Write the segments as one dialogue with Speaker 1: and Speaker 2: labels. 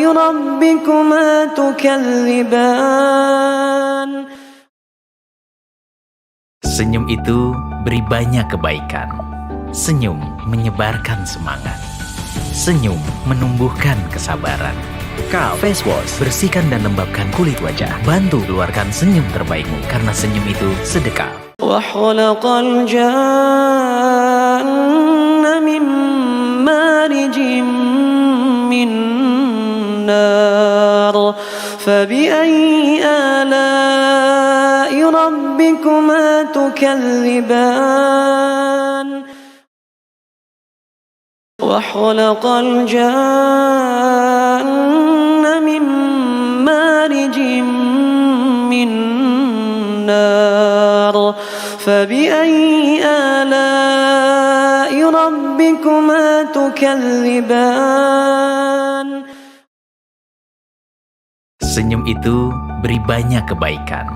Speaker 1: ربكما تكذبان.
Speaker 2: Senyum itu beri banyak kebaikan. Senyum menyebarkan semangat. Senyum menumbuhkan kesabaran. Face Wash, bersihkan dan lembabkan kulit wajah. Bantu keluarkan senyum terbaikmu, karena senyum itu sedekah.
Speaker 1: وخلق الجن من مارج من نار فبأي آلاء ربكما تكذبان. وخلق الجن من مارج من نار فبأي آلاء ربكما تكذبان.
Speaker 2: Senyum itu beri banyak kebaikan.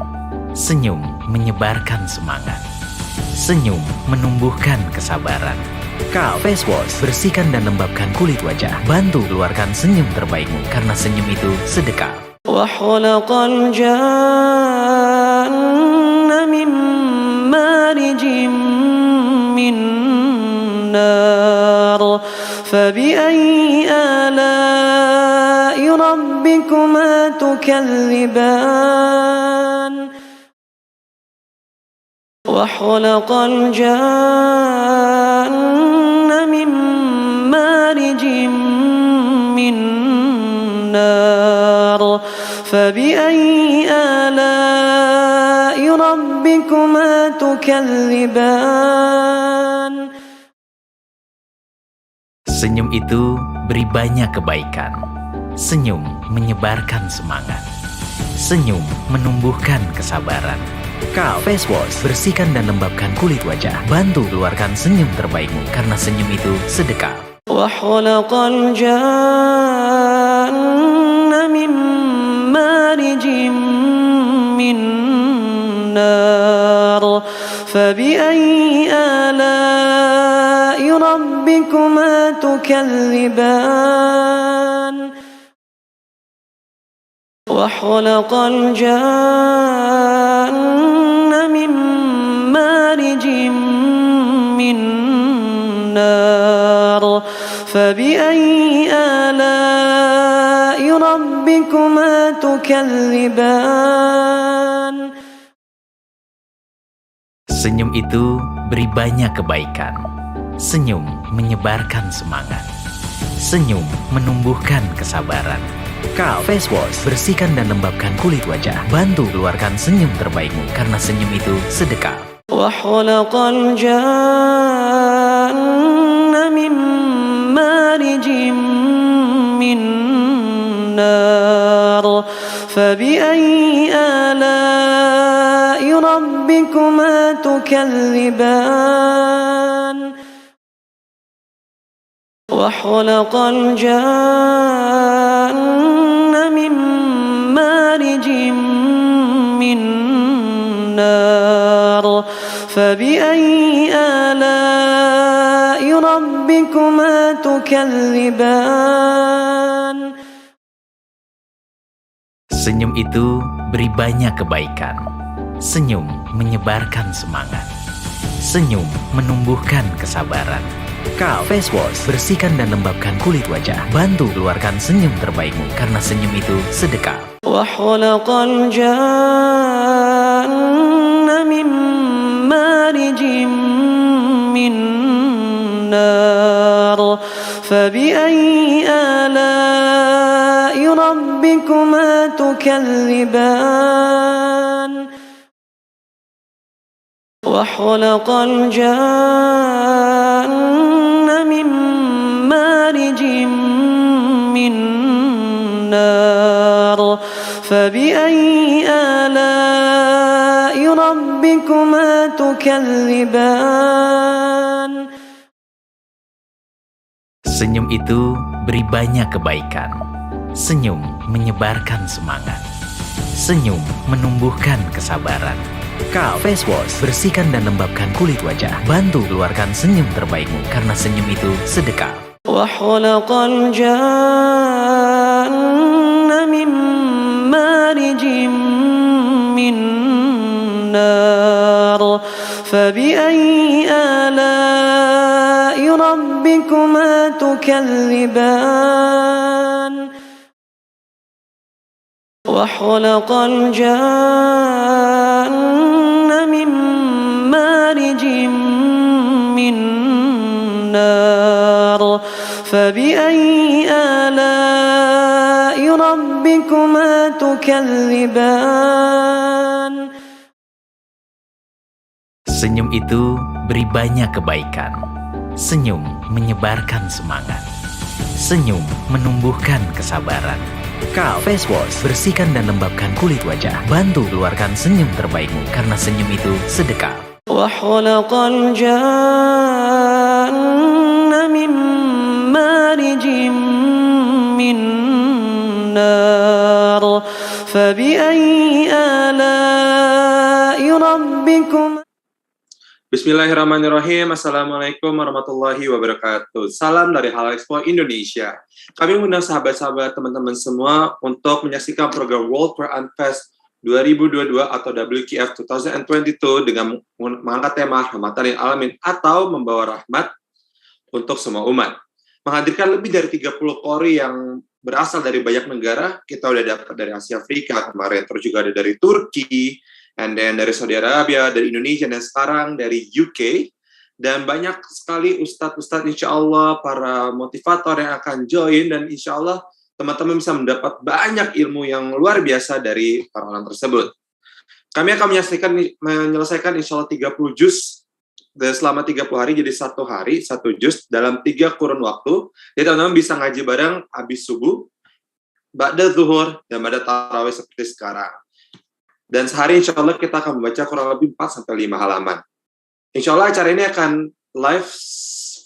Speaker 2: Senyum menyebarkan semangat. Senyum menumbuhkan kesabaran. Face Wash, bersihkan dan lembabkan kulit wajah. Bantu keluarkan senyum terbaikmu, karena senyum itu sedekah.
Speaker 1: وخلق الجن من مارج من نار فبأي آلاء ربكما تكذبان. وخلق الجن من مارج من نار فبأي آلاء ربكما تكذبان.
Speaker 2: Senyum itu beri banyak kebaikan. Senyum menyebarkan semangat. Senyum menumbuhkan kesabaran. Face Wash, bersihkan dan lembabkan kulit wajah. Bantu keluarkan senyum terbaikmu, karena senyum itu sedekah.
Speaker 1: وخلق الجن من مارج من نار فبأي آلاء ربكما تكذبان. وخلق الجن من مارج من نار فبأي آلاء ربكما تكذبان.
Speaker 2: Senyum itu beri banyak kebaikan. Senyum menyebarkan semangat. Senyum menumbuhkan kesabaran. Face Wash, bersihkan dan lembabkan kulit wajah. Bantu keluarkan senyum terbaikmu, karena senyum itu sedekah.
Speaker 1: وخلق الجن من مارج من نار فبأي آلاء ربكما تكذبان. وخلق الجن من مارج من نار فبأي آلاء ربكما تكذبان.
Speaker 2: Senyum itu beri banyak kebaikan. Senyum menyebarkan semangat. Senyum menumbuhkan kesabaran. Face Wash, bersihkan dan lembabkan kulit wajah. Bantu keluarkan senyum terbaikmu, karena senyum itu sedekah.
Speaker 1: وخلق الجن من مارج من نار فبأي آلاء ربكما تكذبان. وخلق الجن من مارج من نار فبأي آلاء ربكما تكذبان.
Speaker 2: Senyum itu beri banyak kebaikan. Senyum menyebarkan semangat. Senyum menumbuhkan kesabaran. Face Wash, bersihkan dan lembabkan kulit wajah. Bantu keluarkan senyum terbaikmu, karena senyum itu sedekah.
Speaker 1: وخلق الجن من نار فبأي آلاء ربكما تكذبان وخلق الجن من مارج من نار فبأي آلاء ربكما تكذبان.
Speaker 2: Senyum itu beri banyak kebaikan. Senyum menyebarkan semangat. Senyum menumbuhkan kesabaran. Face Wash, bersihkan dan lembabkan kulit wajah. Bantu keluarkan senyum terbaikmu karena senyum itu sedekah.
Speaker 1: وخلق الجن من مارج من نار فبأي آلاء ربكما.
Speaker 3: Bismillahirrahmanirrahim. Assalamualaikum warahmatullahi wabarakatuh. Salam dari Halal Expo Indonesia. Kami mengundang sahabat-sahabat teman-teman semua untuk menyaksikan program World Qur'an Fest 2022 atau WQF 2022 dengan mengangkat tema Rahmatan Lil Alamin atau membawa rahmat untuk semua umat. Menghadirkan lebih dari 30 Qori yang berasal dari banyak negara. Kita udah dapat dari Asia Afrika kemarin, terus juga ada dari Turki, and then dari Saudi Arabia, dari Indonesia, dan sekarang dari UK. Dan banyak sekali ustadz-ustadz insya Allah, para motivator yang akan join, dan insya Allah teman-teman bisa mendapat banyak ilmu yang luar biasa dari para orang tersebut. Kami akan menyelesaikan insya Allah 30 juz selama 30 hari, jadi satu hari, satu juz dalam 3 kurun waktu. Jadi teman-teman bisa ngaji bareng habis subuh, ba'da zuhur, dan ba'da tarawih seperti sekarang. Dan sehari insya Allah kita akan membaca kurang lebih 4-5 halaman. Insya Allah acara ini akan live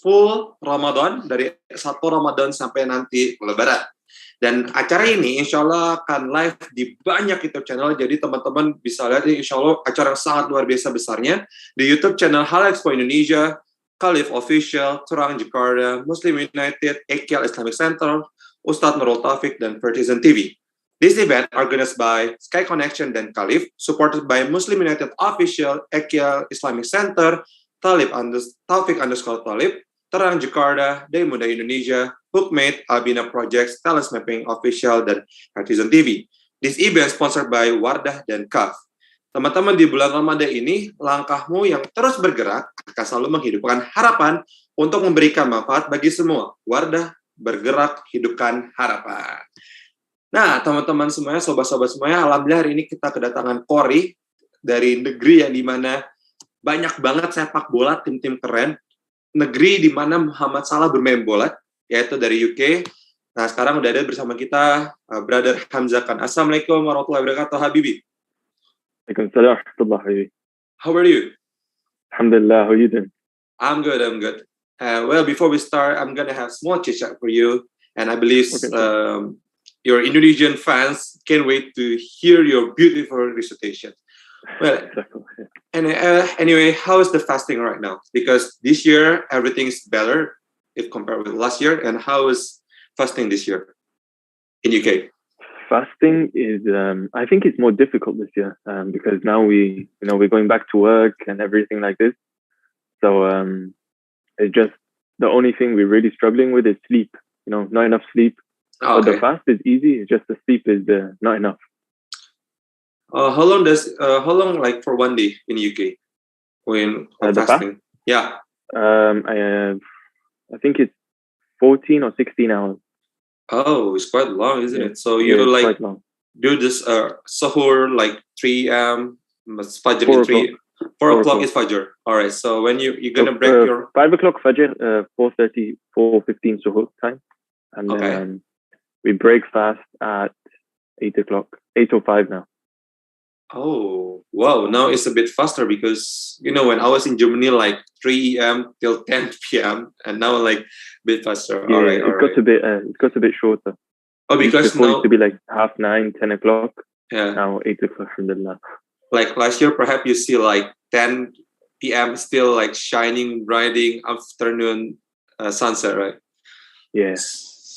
Speaker 3: full Ramadan, dari 1 Ramadan sampai nanti Lebaran. Dan acara ini insya Allah akan live di banyak YouTube channel, jadi teman-teman bisa lihat insya Allah acara yang sangat luar biasa besarnya di YouTube channel Halal Expo Indonesia, Khalif Official, Turang Jakarta, Muslim United, AKL Islamic Center, Ustadz NURUL TAUFIK, dan Partisan TV. This event organized by Sky Connection dan Khalif, supported by Muslim United Official, AKL Islamic Center, Taufiq _Talib, Terang Jakarta, Day Muda Indonesia, Hookmate, Albina Projects, Talent Mapping Official, dan Partisan TV. This event sponsored by Wardah dan KAF. Teman-teman, di bulan Ramadan ini, langkahmu yang terus bergerak akan selalu menghidupkan harapan untuk memberikan manfaat bagi semua. Wardah bergerak, hidupkan harapan. Nah, teman-teman semuanya, sobat-sobat semuanya, alhamdulillah hari ini kita kedatangan Qori dari negeri yang dimana banyak banget sepak bola, tim-tim keren. Negeri di mana Muhammad Salah bermain bola, yaitu dari UK. Nah, sekarang udah ada bersama kita Brother Hamzah. Assalamualaikum warahmatullahi wabarakatuh, Habibi.
Speaker 4: Waalaikumsalam warahmatullahi wabarakatuh.
Speaker 3: How are you?
Speaker 4: Alhamdulillah, how are you doing?
Speaker 3: I'm good. Well, before we start, I'm going to have small chit-chat for you. And I believe your Indonesian fans can't wait to hear your beautiful recitation. Well, anyway, how is the fasting right now? Because this year, everything's better if compared with last year. And how is fasting this year in UK?
Speaker 4: Fasting is, I think it's more difficult this year because now we're going back to work and everything like this. So it's just the only thing we're really struggling with is sleep. Not enough sleep.
Speaker 3: Oh, okay.
Speaker 4: But the fast is easy. It's just the sleep is not enough.
Speaker 3: How long like for one day in UK when fasting? Yeah.
Speaker 4: I think it's 14 or 16 hours.
Speaker 3: Oh, it's quite long, isn't it? So you do this sahur like 3 a.m. Fajr 4 o'clock is Fajr. All right. So when you're gonna break your
Speaker 4: 5 o'clock Fajr, 4:30, 4:15 suhoor time, and then we break fast at 8 o'clock, 8:05 now.
Speaker 3: Oh, wow. Now it's a bit faster because, when I was in Germany, like 3 a.m. till 10 p.m. and now like a bit faster.
Speaker 4: Yeah, it got a bit shorter.
Speaker 3: Oh, because
Speaker 4: before
Speaker 3: now
Speaker 4: it used to be like 9:30, 10 o'clock.
Speaker 3: Yeah.
Speaker 4: Now 8 o'clock, alhamdulillah.
Speaker 3: Like last year, perhaps you see like 10 p.m. still like shining, brighting afternoon sunset, right?
Speaker 4: Yes.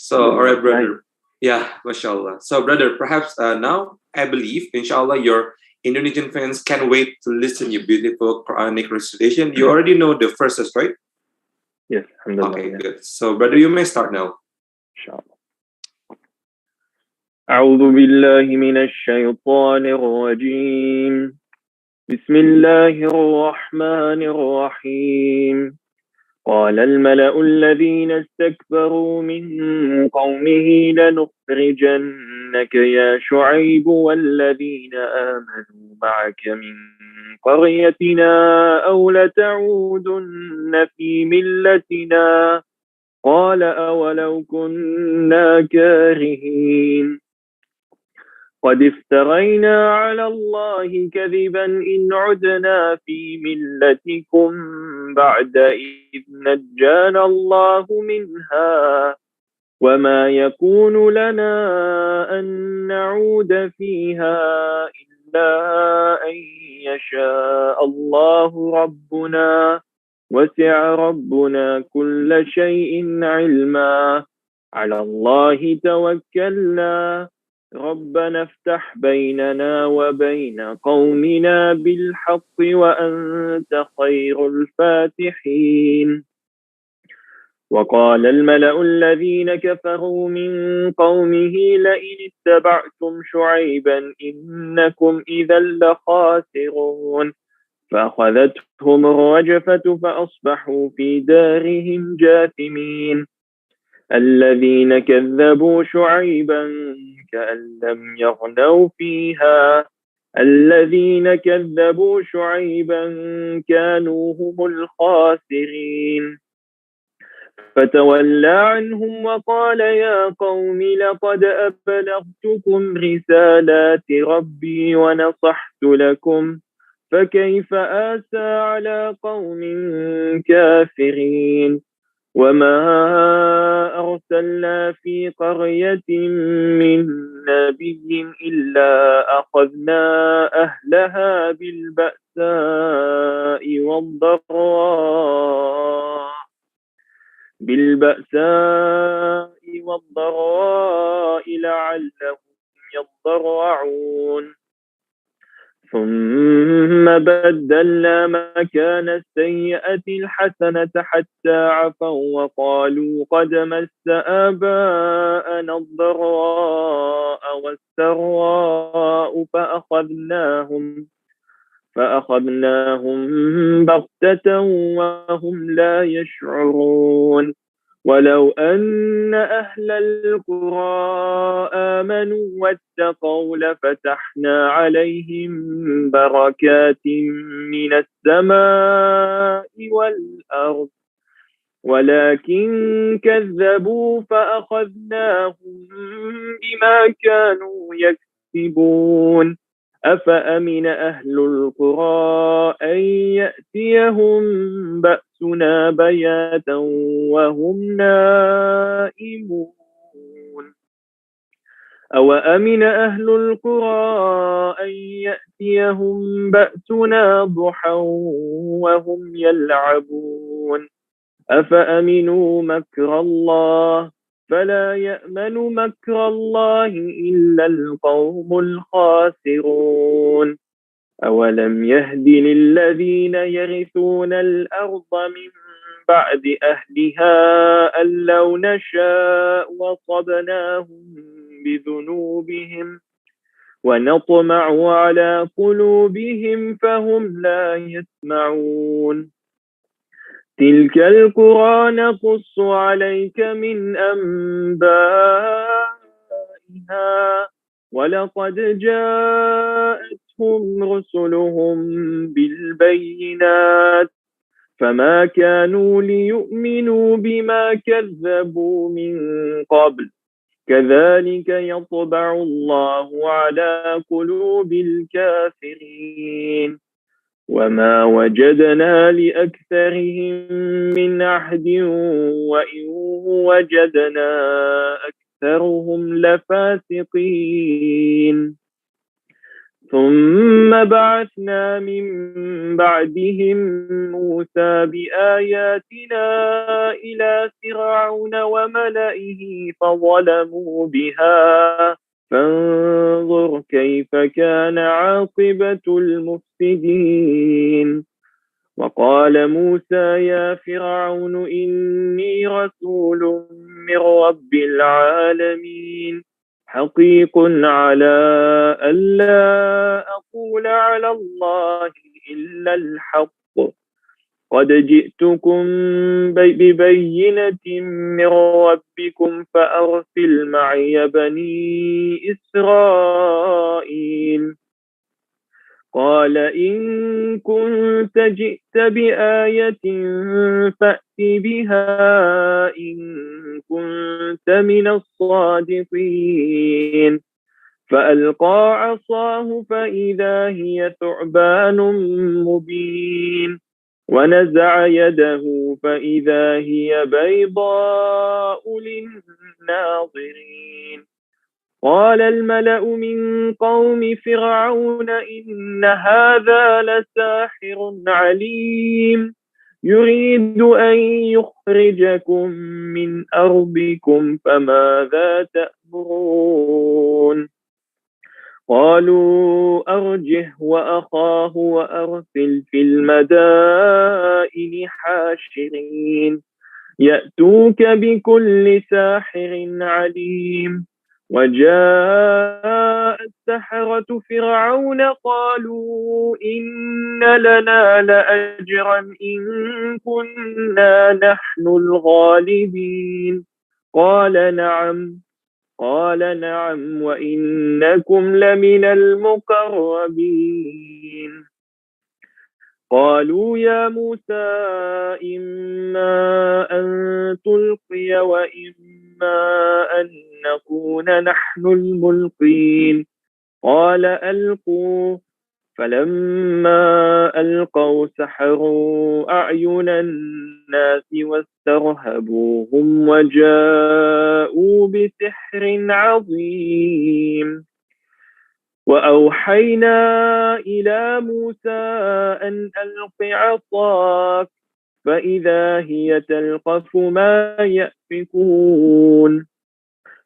Speaker 3: So, all right, brother. Nice. Yeah, mashallah. So, brother, perhaps now I believe, inshallah, your Indonesian fans can't wait to listen your beautiful Quranic recitation. You already know the verses, right?
Speaker 4: Yes, alhamdulillah.
Speaker 3: Okay,
Speaker 4: Yeah.
Speaker 3: good. So, brother, you may start now.
Speaker 4: Inshallah. أعوذ بالله من الشيطان الرجيم. بسم الله الرحمن الرحيم. قال الملأ الذين استكبروا من قومه لنخرجنك يا شعيب والذين آمنوا معك من قريتنا أو لتعودن في ملتنا قال أولو كنا كارهين قد افترينا على الله كذبا إن عدنا في ملتكم بعد إذ نجانا الله منها وما يكون لنا أن نعود فيها إلا أن يشاء الله ربنا وسع ربنا كل شيء علما على الله توكلنا ربنا افتح بيننا وبين قومنا بالحق وأنت خير الفاتحين وقال الملأ الذين كفروا من قومه لئن اتبعتم شعيبا إنكم إذا لخاسرون فأخذتهم الرجفة فأصبحوا في دارهم جاثمين الذين كذبوا شعيبا كأن لم يغنوا فيها الذين كذبوا شعيبا كانوا هم الخاسرين فتولى عنهم وقال يا قوم لقد أبلغتكم رسالات ربي ونصحت لكم فكيف آسى على قوم كافرين وما أرسلنا في قرية من نبي إلا أخذنا أهلها بالبأساء والضراء لعلهم يضرعون ثم بدلنا مكان السيئة الحسنة حتى عفوا وقالوا قد مس آباءنا الضراء والسراء فأخذناهم بغتة وهم لا يشعرون ولو أن أهل القرى آمنوا واتقوا لفتحنا عليهم بركات من السماء والأرض ولكن كذبوا فأخذناهم بما كانوا يكسبون أفأمن أهل القرى أن يأتيهم بأسنا بياتا وهم نائمون أوأمن أهل القرى أن يأتيهم بأسنا ضحى وهم يلعبون أفأمنوا مكر الله فلا يأمن مكر الله إلا القوم الخاسرون أولم يهد للذين يرثون الأرض من بعد أهلها أن لو نشاء وصبناهم بذنوبهم ونطمع على قلوبهم فهم لا يسمعون تلك القرى نقص عليك من أنبائها ولقد جاءتهم رسلهم بالبينات فما كانوا ليؤمنوا بما كذبوا من قبل كذلك يطبع الله على قلوب الكافرين وما وجدنا لأكثرهم من عهد وإن وجدنا أكثرهم لفاسقين ثم بعثنا من بعدهم موسى بآياتنا إلى فرعون وملئه فظلموا بها فانظر كيف كان عاقبة المفسدين. وقال موسى يا فرعون إني رسول من رب العالمين حقيق على ألا أقول على الله إلا الحق قد جئتكم ببينة من ربكم فأرسل معي بني إسرائيل. قال إن كنت جئت بآية فأت بها إن كنت من الصادقين. فألقى عصاه فإذا هي ثعبان مبين ونزع يده فإذا هي بيضاء للناظرين. قال الملأ من قوم فرعون إن هذا لساحر عليم يريد أن يخرجكم من أرضكم فماذا تأمرون. قالوا أرجه وأخاه وأرسل في المدائن حاشرين يأتوك بكل ساحر عليم. وجاء السحرة فرعون قالوا إن لنا لأجرا إن كنا نحن الغالبين. قال نعم وإنكم لمن المقربين. قالوا يا موسى إما أن تلقي وإما أن نكون نحن الملقين. قال ألقوا. فلما ألقوا سحروا أعين الناس واسترهبوهم وجاءوا بسحر عظيم. وأوحينا إلى موسى أن ألق عصاك فإذا هي تلقف ما يأفكون.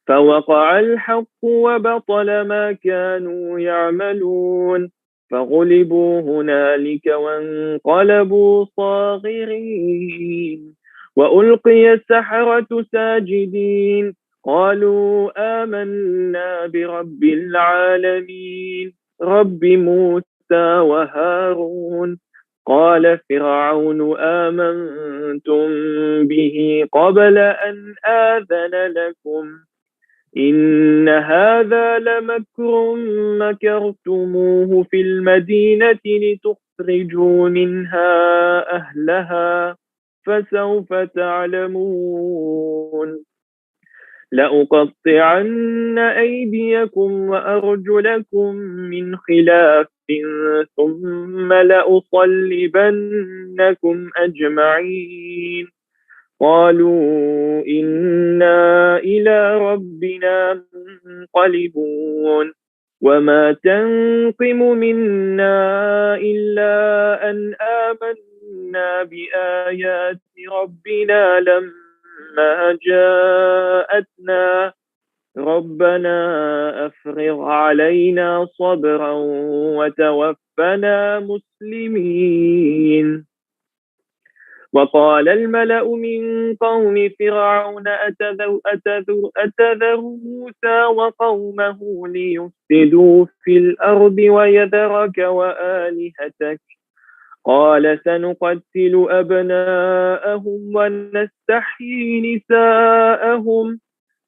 Speaker 4: فوقع الحق وبطل ما كانوا يعملون فغلبوا هنالك وانقلبوا صاغرين. وألقي السحرة ساجدين قالوا آمنا برب العالمين رب موسى وهارون. قال فرعون آمنتم به قبل أن آذن لكم إن هذا لمكر مكرتموه في المدينة لتخرجوا منها أهلها فسوف تعلمون. لأقطعن أيديكم وأرجلكم من خلاف ثم لأصلبنكم أجمعين. قالوا إنا إلى ربنا منقلبون. وما تنقم منا إلا أن آمنا بآيات ربنا لما جاءتنا ربنا أفرغ علينا صبرا وتوفنا مسلمين. وقال الملأ من قوم فرعون أتذر موسى وقومه ليفسدوا في الأرض ويذرك وآلهتك قال سنقتل أبناءهم ونستحيي نساءهم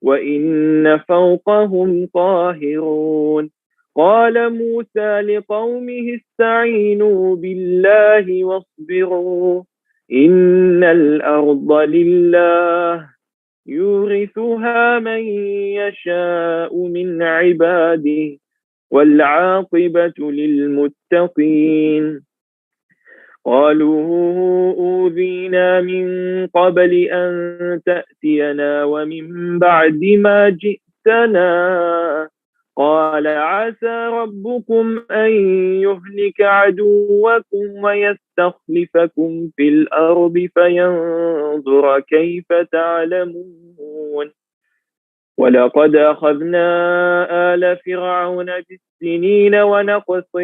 Speaker 4: وإن فوقهم قاهرون. قال موسى لقومه استعينوا بالله واصبروا إن الأرض لله يورثها من يشاء من عباده والعاقبة للمتقين. قالوا أوذينا من قبل أن تأتينا ومن بعد ما جئتنا قال عسى ربكم أن يهلك عدوكم ويستخلفكم في الأرض فينظر كيف تعلمون. ولقد أخذنا آل فرعون بالسنين ونقص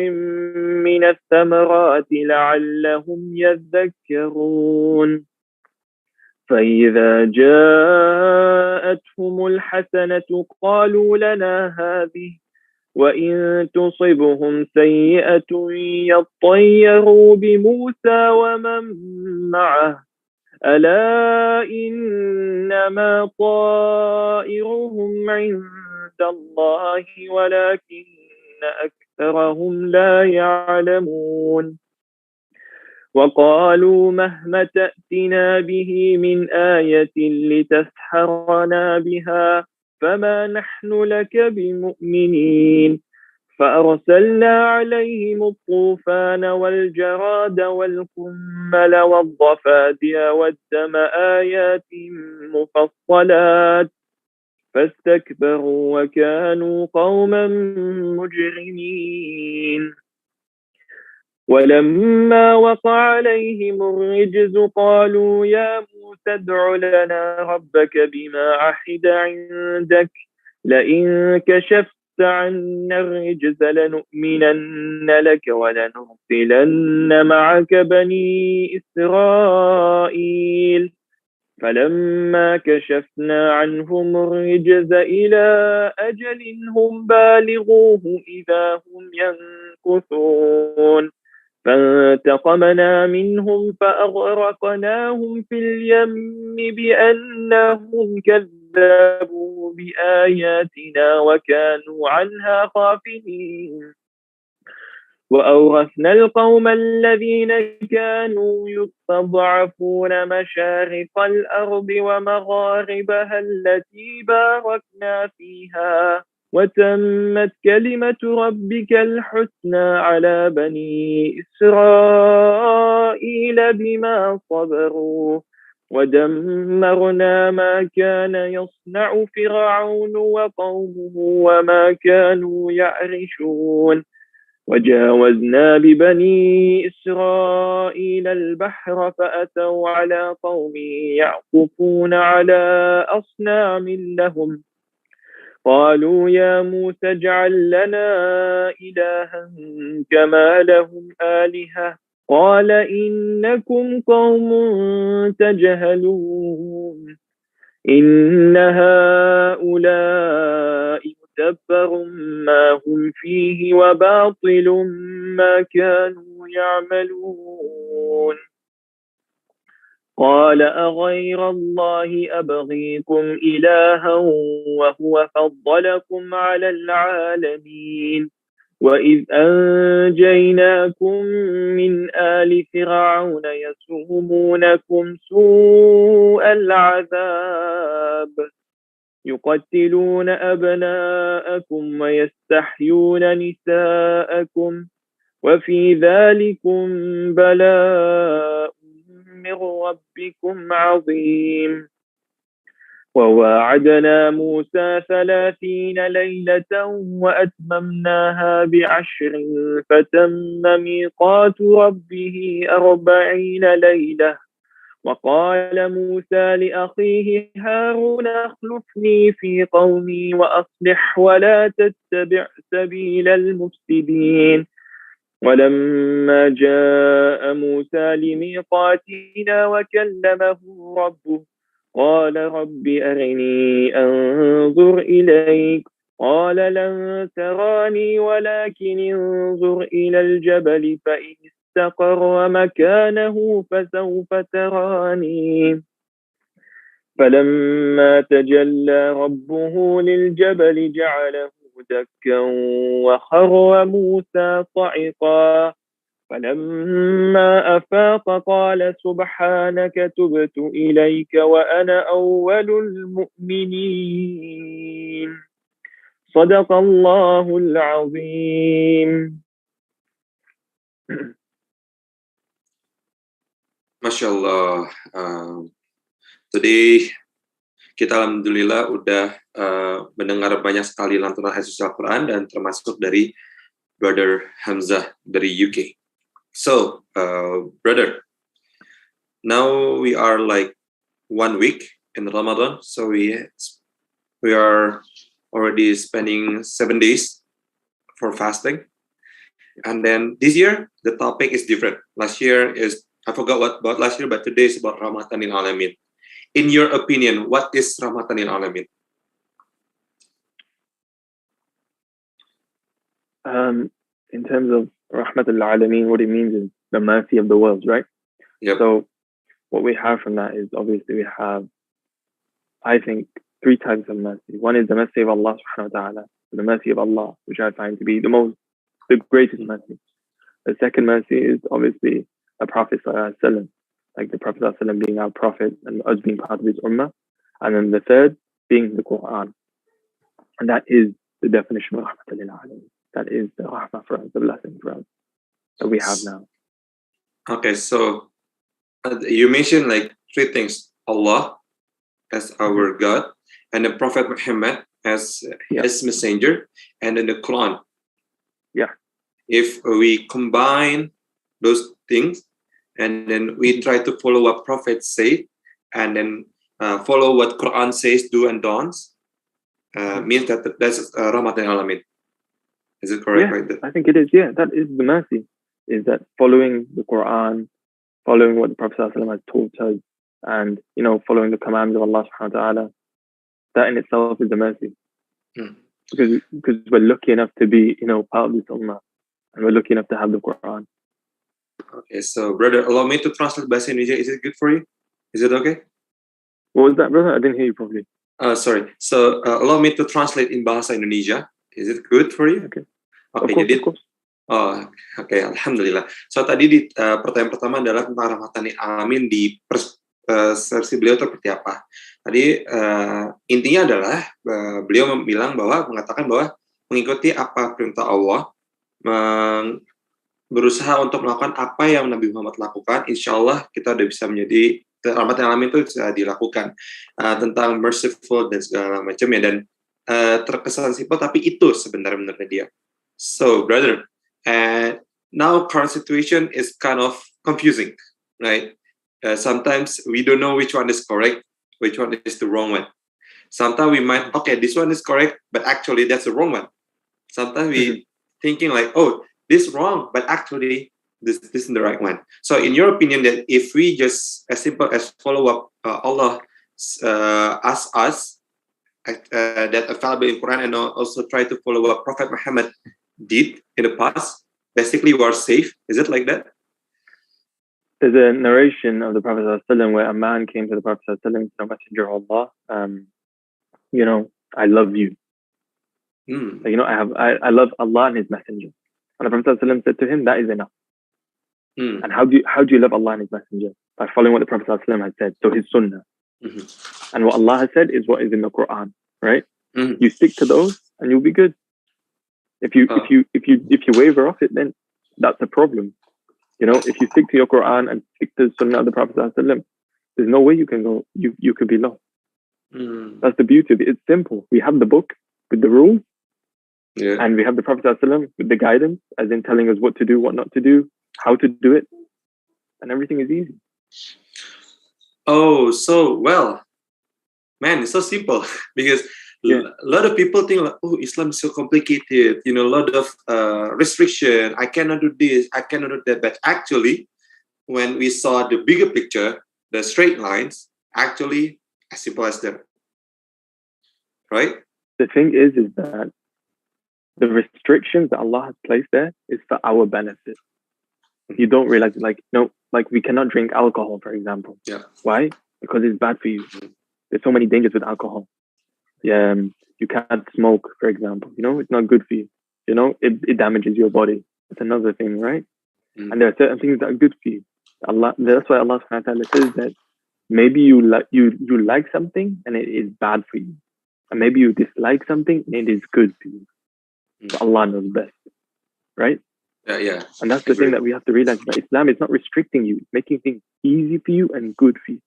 Speaker 4: من الثمرات لعلهم يذكرون فإذا جاءتهم الحسنة قالوا لنا هذه وإن تصبهم سيئة يطيروا بموسى ومن معه ألا إنما طائرهم عند الله ولكن أكثرهم لا يعلمون وقالوا مهما تأتنا به من آية لتسحرنا بها فما نحن لك بمؤمنين فأرسلنا عليهم الطوفان والجراد والقمل والضفادع والدم آيات مفصلات فاستكبروا وكانوا قوما مجرمين ولما وقع عليهم الرجز قالوا يا موسى ادع لنا ربك بما عهد عندك لئن كشفت عنا الرجز لنؤمنن لك ولنرسلن معك بني إسرائيل فلما كشفنا عنهم الرجز إلى أجل هم بالغوه إذا هم ينكثون فانتقمنا منهم فأغرقناهم في اليم بأنهم كذبوا بآياتنا وكانوا عنها غافلين وأورثنا القوم الذين كانوا يستضعفون مشارق الأرض ومغاربها التي باركنا فيها وتمت كلمة ربك الحسنى على بني إسرائيل بما صبروا ودمرنا ما كان يصنع فرعون وقومه وما كانوا يعرشون وجاوزنا ببني إسرائيل البحر فأتوا على قوم يعكفون على أصنام لهم قالوا يا موسى اجعل لنا إلها كما لهم آلهة قال إنكم قوم تجهلون إن هؤلاء متبر ما هم فيه وباطل ما كانوا يعملون قال أغير الله أبغيكم إلها وهو فضلكم على العالمين وإذ أنجيناكم من آل فرعون يسومونكم سوء العذاب يقتلون أبناءكم ويستحيون نساءكم وفي ذلكم بلاء من ربكم عظيم وواعدنا موسى 30 ليلة وأتممناها ب10 فتم ميقات ربه 40 ليلة وقال موسى لأخيه هارون اخلفني في قومي وأصلح ولا تتبع سبيل المفسدين ولما جاء موسى لميقاتنا وكلمه ربه قال رب أرني أنظر إليك قال لن تراني ولكن انظر إلى الجبل فإن استقر مكانه فسوف تراني فلما تجلى ربه للجبل جعله دكا وخر موسى صعقا فلما أفاق قال سبحانك تبت إليك وأنا أول المؤمنين صدق الله العظيم.
Speaker 3: Masya Allah. Today kita alhamdulillah udah mendengar banyak sekali lantunan ayat suci Al-Quran dan termasuk dari Brother Hamzah dari UK. So, brother, now we are like 1 week in Ramadan, so we we are already spending 7 days for fasting. And then this year, the topic is different. Last year is, I forgot what about last year, but today is about Rahmatan Lil Alamin. In your opinion, what is Rahmatan Lil Alamin?
Speaker 4: In terms of Rahmatan Lil Alamin, what it means is the mercy of the world, right?
Speaker 3: Yep.
Speaker 4: So what we have from that is obviously we have, I think, 3 types of mercy. One is the mercy of Allah subhanahu wa ta'ala, the mercy of Allah, which I find to be the greatest mercy. The second mercy is obviously a Prophet sallallahu alaihi wasallam, like the Prophet sallallahu alaihi wasallam being our Prophet and us being part of his ummah. And then the third being the Qur'an. And that is the definition of Rahmatan Lil Alamin. That is the rahmah for us, the blessing for us that we have now.
Speaker 3: Okay, so you mentioned like 3 things: Allah as our God, and the Prophet Muhammad as his messenger, and then the Quran.
Speaker 4: Yeah.
Speaker 3: If we combine those things, and then we try to follow what Prophet say, and then follow what Quran says, do and don'ts, means that's Rahmatan Lil Alamin. Is it correct?
Speaker 4: Yeah,
Speaker 3: right?
Speaker 4: I think it is. Yeah, that is the mercy. Is that following the Quran, following what the Prophet ﷺ has taught us, and following the commands of Allah subhanahu wa ta'ala. That in itself is the mercy. Because we're lucky enough to be part of this ummah, and we're lucky enough to have the Quran.
Speaker 3: Okay, so brother, allow me to translate bahasa Indonesia. Is it good for you? Is it okay?
Speaker 4: What was that, brother? I didn't hear you properly.
Speaker 3: Sorry. So allow me to translate in bahasa Indonesia. Is it good for you?
Speaker 4: Okay.
Speaker 3: Okay,
Speaker 4: Of
Speaker 3: jadi
Speaker 4: course.
Speaker 3: oke, alhamdulillah. So tadi di pertanyaan pertama adalah tentang Rahmatan Lil Alamin di versi beliau seperti apa. Tadi intinya adalah beliau mengatakan bahwa mengikuti apa perintah Allah, berusaha untuk melakukan apa yang Nabi Muhammad lakukan, insya Allah kita udah bisa menjadi Rahmatan Lil Alamin itu bisa dilakukan, tentang merciful dan segala macamnya, dan terkesan simpel tapi itu sebenarnya dia. So brother, now current situation is kind of confusing, right? Sometimes we don't know which one is correct, which one is the wrong one. Sometimes we might, okay, this one is correct, but actually that's the wrong one. Sometimes we thinking like, oh, this wrong, but actually this is the right one. So in your opinion, that if we just as simple as follow up Allah ask us that available in Quran, and also try to follow what Prophet Muhammad did in the past, basically you are safe. Is it like that?
Speaker 4: There's a narration of the Prophet ﷺ where a man came to the Prophet ﷺ, the messenger of Allah, I love you. I love Allah and his messenger. And the Prophet ﷺ said to him, that is enough. And how do you love Allah and his messenger? By following what the Prophet ﷺ had said, so his sunnah. And what Allah has said is what is in the Quran, right? You stick to those and you'll be good. If you waver off it, then that's a problem. If you stick to your Quran and stick to the Sunnah of the Prophet ﷺ, there's no way you can go. You could be lost. That's the beauty of it. It's simple. We have the book with the rules, and we have the Prophet ﷺ with the guidance, as in telling us what to do, what not to do, how to do it, and everything is easy.
Speaker 3: Oh, so well, man, it's so simple because a lot of people think like, oh, Islam is so complicated, a lot of restriction. I cannot do this, I cannot do that. But actually, when we saw the bigger picture, the straight lines, actually as simple as that, right?
Speaker 4: The thing is that the restrictions that Allah has placed there is for our benefit. You don't realize, like we cannot drink alcohol, for example.
Speaker 3: Yeah.
Speaker 4: Why? Because it's bad for you. There's so many dangers with alcohol. You can't smoke, for example. It's not good for you. It damages your body. It's another thing, right? And there are certain things that are good for you. That's why Allah subhanahu wa ta'ala says that maybe you like something and it is bad for you. And maybe you dislike something and it is good for you. But Allah knows best, right?
Speaker 3: Yeah.
Speaker 4: And that's the thing that we have to realize, that Islam is not restricting you. It's making things easy for you and good for you.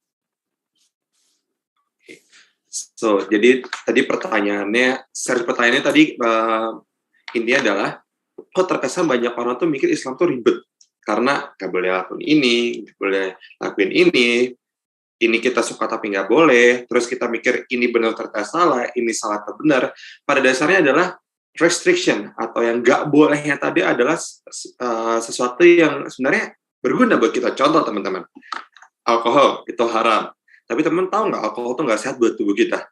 Speaker 3: So, jadi tadi pertanyaannya tadi intinya adalah, kok terkesan banyak orang tuh mikir Islam tuh ribet karena gak boleh lakuin ini, gak boleh lakuin ini. ini kita suka tapi nggak boleh, terus kita mikir ini benar ternyata salah, ini salah atau benar, pada dasarnya adalah restriction atau yang nggak bolehnya tadi adalah sesuatu yang sebenarnya berguna buat kita. Contoh teman-teman, alkohol itu haram, tapi teman tahu nggak alkohol itu nggak sehat buat tubuh kita,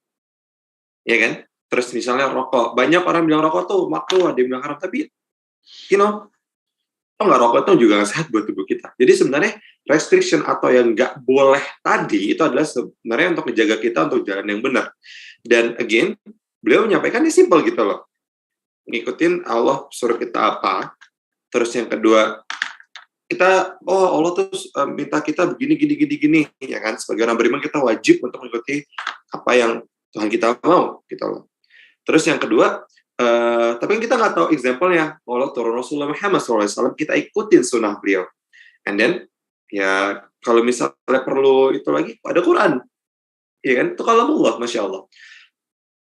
Speaker 3: ya kan? Terus misalnya rokok, banyak orang bilang rokok tuh makruh, ada yang bilang haram, tapi nggak rokok itu juga nggak sehat buat tubuh kita. Jadi sebenarnya restriction atau yang nggak boleh tadi itu adalah sebenarnya untuk menjaga kita untuk jalan yang benar. Dan again, beliau menyampaikan ini simple gitu loh. Ngikutin Allah suruh kita apa. Terus yang kedua, kita Allah tuh minta kita begini gini ya kan. Sebagai orang beriman kita wajib untuk mengikuti apa yang Tuhan kita mau gitu loh. Terus yang kedua, tapi kita nggak tahu example-nya. Allah turun Rasulullah Muhammad SAW, kita ikutin sunnah beliau. And then, ya kalau misalnya perlu itu lagi, ada Quran. Ya kan? Itu kalamullah, Masya Allah.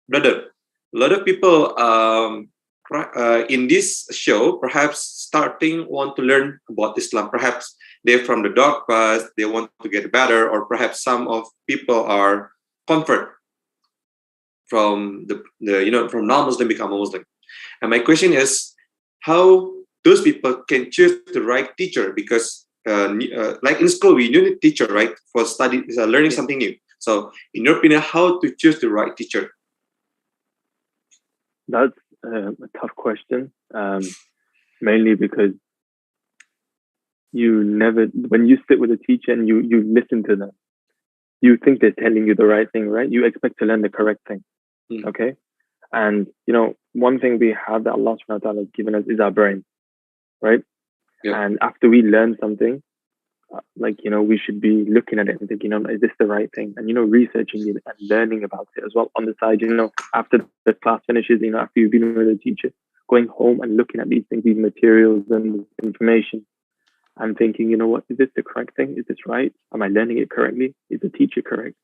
Speaker 3: Brother, a lot of people in this show perhaps starting want to learn about Islam. Perhaps they're from the dark past, they want to get better, or perhaps some of people are convert from from non-Muslim become a Muslim. And my question is, how those people can choose the right teacher? Because like in school, we need a teacher, right, for study, learning something new. So in your opinion, how to choose the right teacher?
Speaker 4: That's a tough question, mainly because when you sit with a teacher and you listen to them, you think they're telling you the right thing, right? You expect to learn the correct thing. Okay, and one thing we have that Allah subhanahu wa ta'ala has given us is our brain, right? Yeah. And after we learn something, we should be looking at it and thinking, is this the right thing? And researching it and learning about it as well on the side. After the class finishes, after you've been with a teacher, going home and looking at these things, these materials and information, and thinking, what, is this the correct thing? Is this right? Am I learning it correctly? Is the teacher correct?